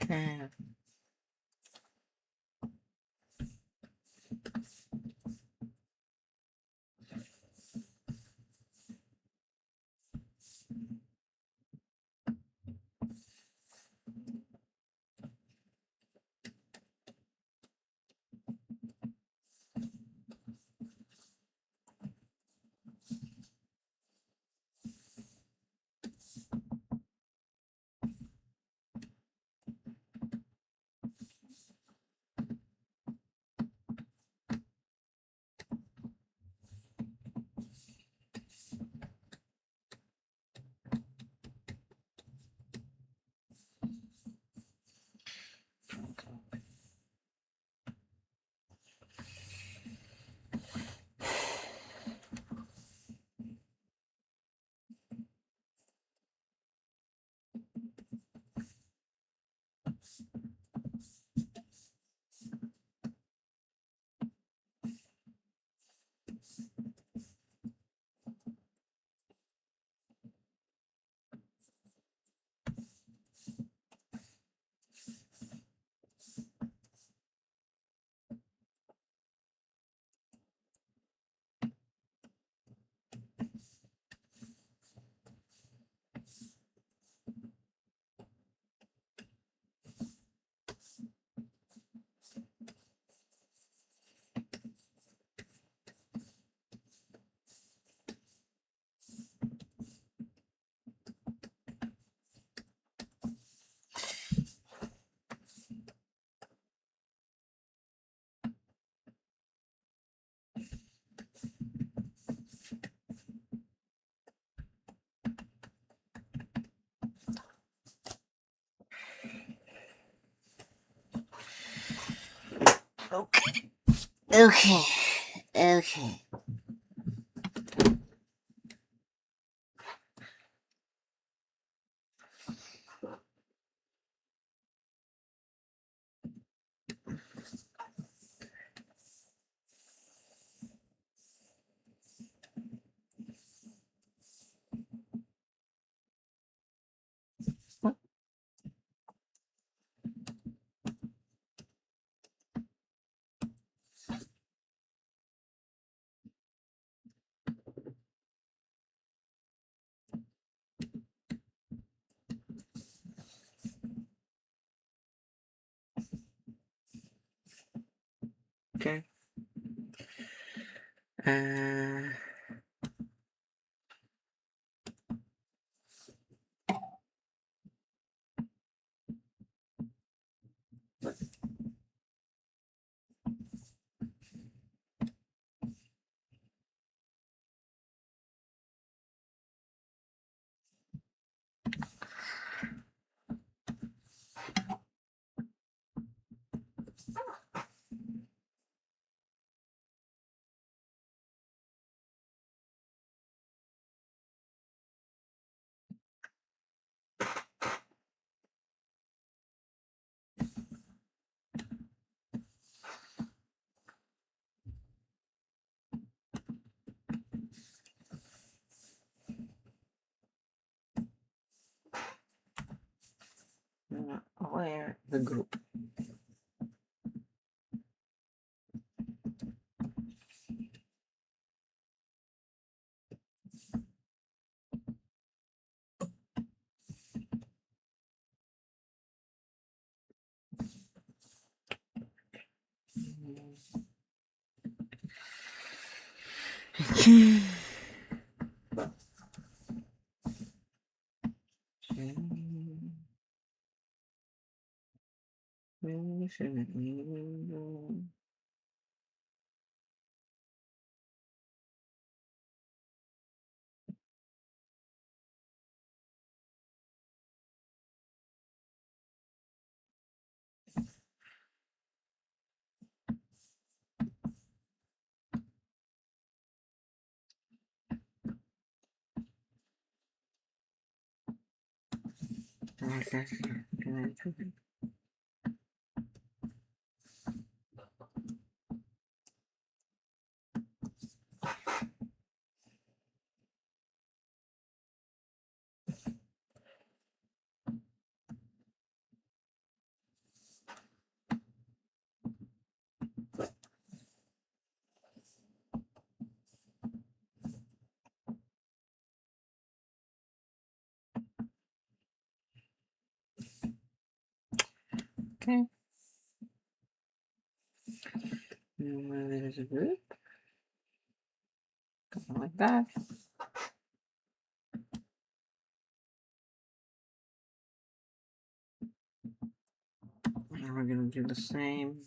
Okay. Okay. Okay. Okay. Uh, where the group? Okay. There's a group. Something like that. And we're gonna do the same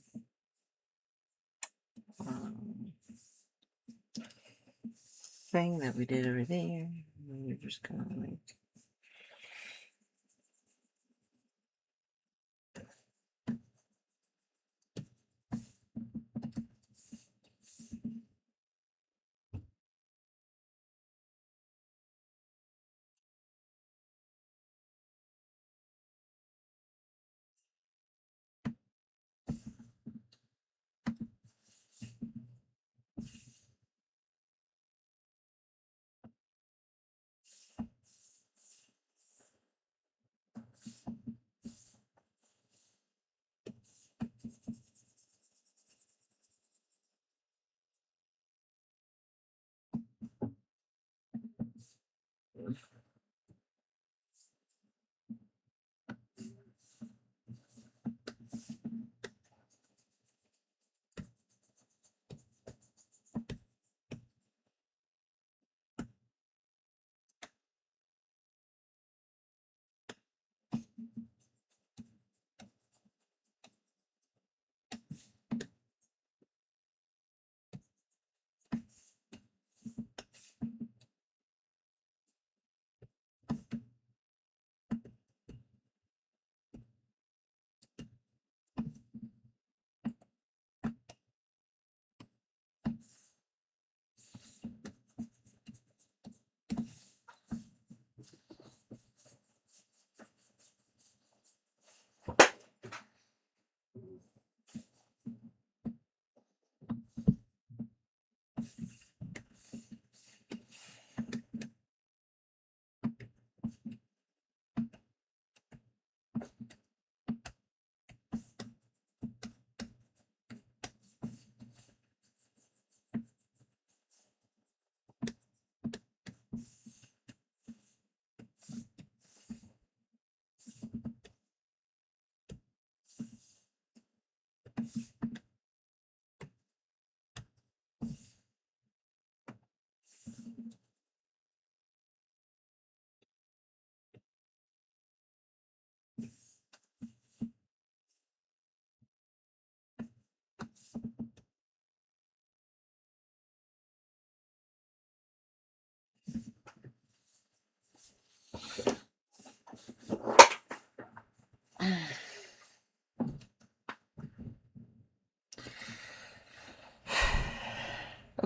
thing that we did over there. We're just gonna like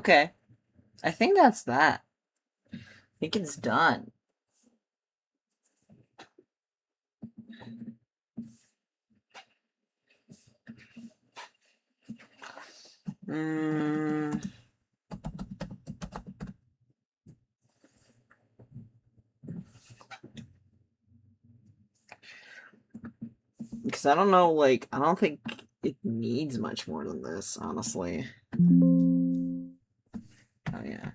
Okay. I think that's that. I think it's done. Because I don't know, like, I don't think it needs much more than this, honestly. Oh, yeah.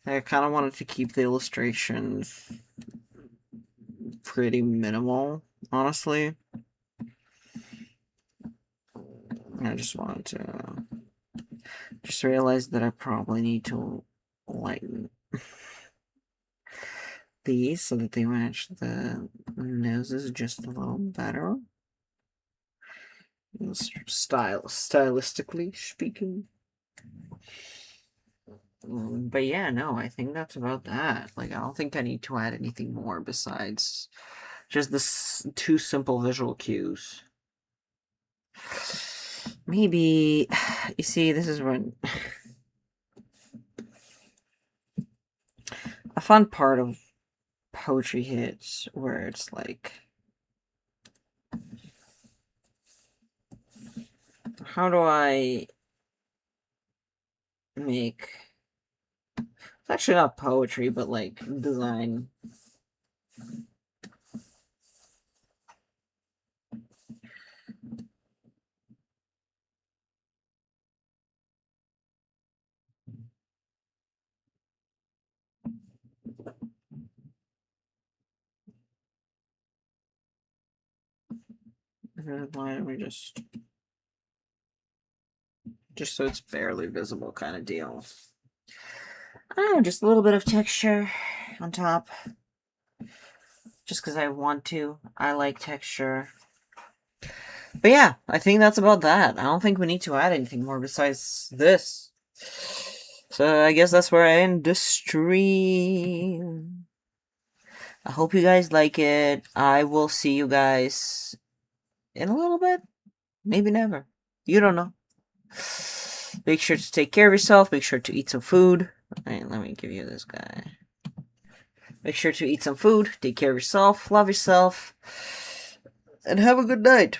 I kind of wanted to keep the illustrations pretty minimal, honestly. I just wanted to just realize that I probably need to lighten these so that they match the noses just a little better. Stylistically speaking. But yeah, no, I think that's about that. Like, I don't think I need to add anything more besides just this two simple visual cues. Maybe, you see, this is when a fun part of poetry hits where it's like, how do I make, it's actually not poetry, but like design. Why don't we just so it's barely visible kind of deal. I don't know, just a little bit of texture on top. Just because I want to. I like texture. But yeah, I think that's about that. I don't think we need to add anything more besides this. So I guess that's where I end this stream. I hope you guys like it. I will see you guys in a little bit. Maybe never. You don't know. Make sure to take care of yourself. Make sure to eat some food. Alright, let me give you this guy. Make sure to eat some food. Take care of yourself. Love yourself. And have a good night.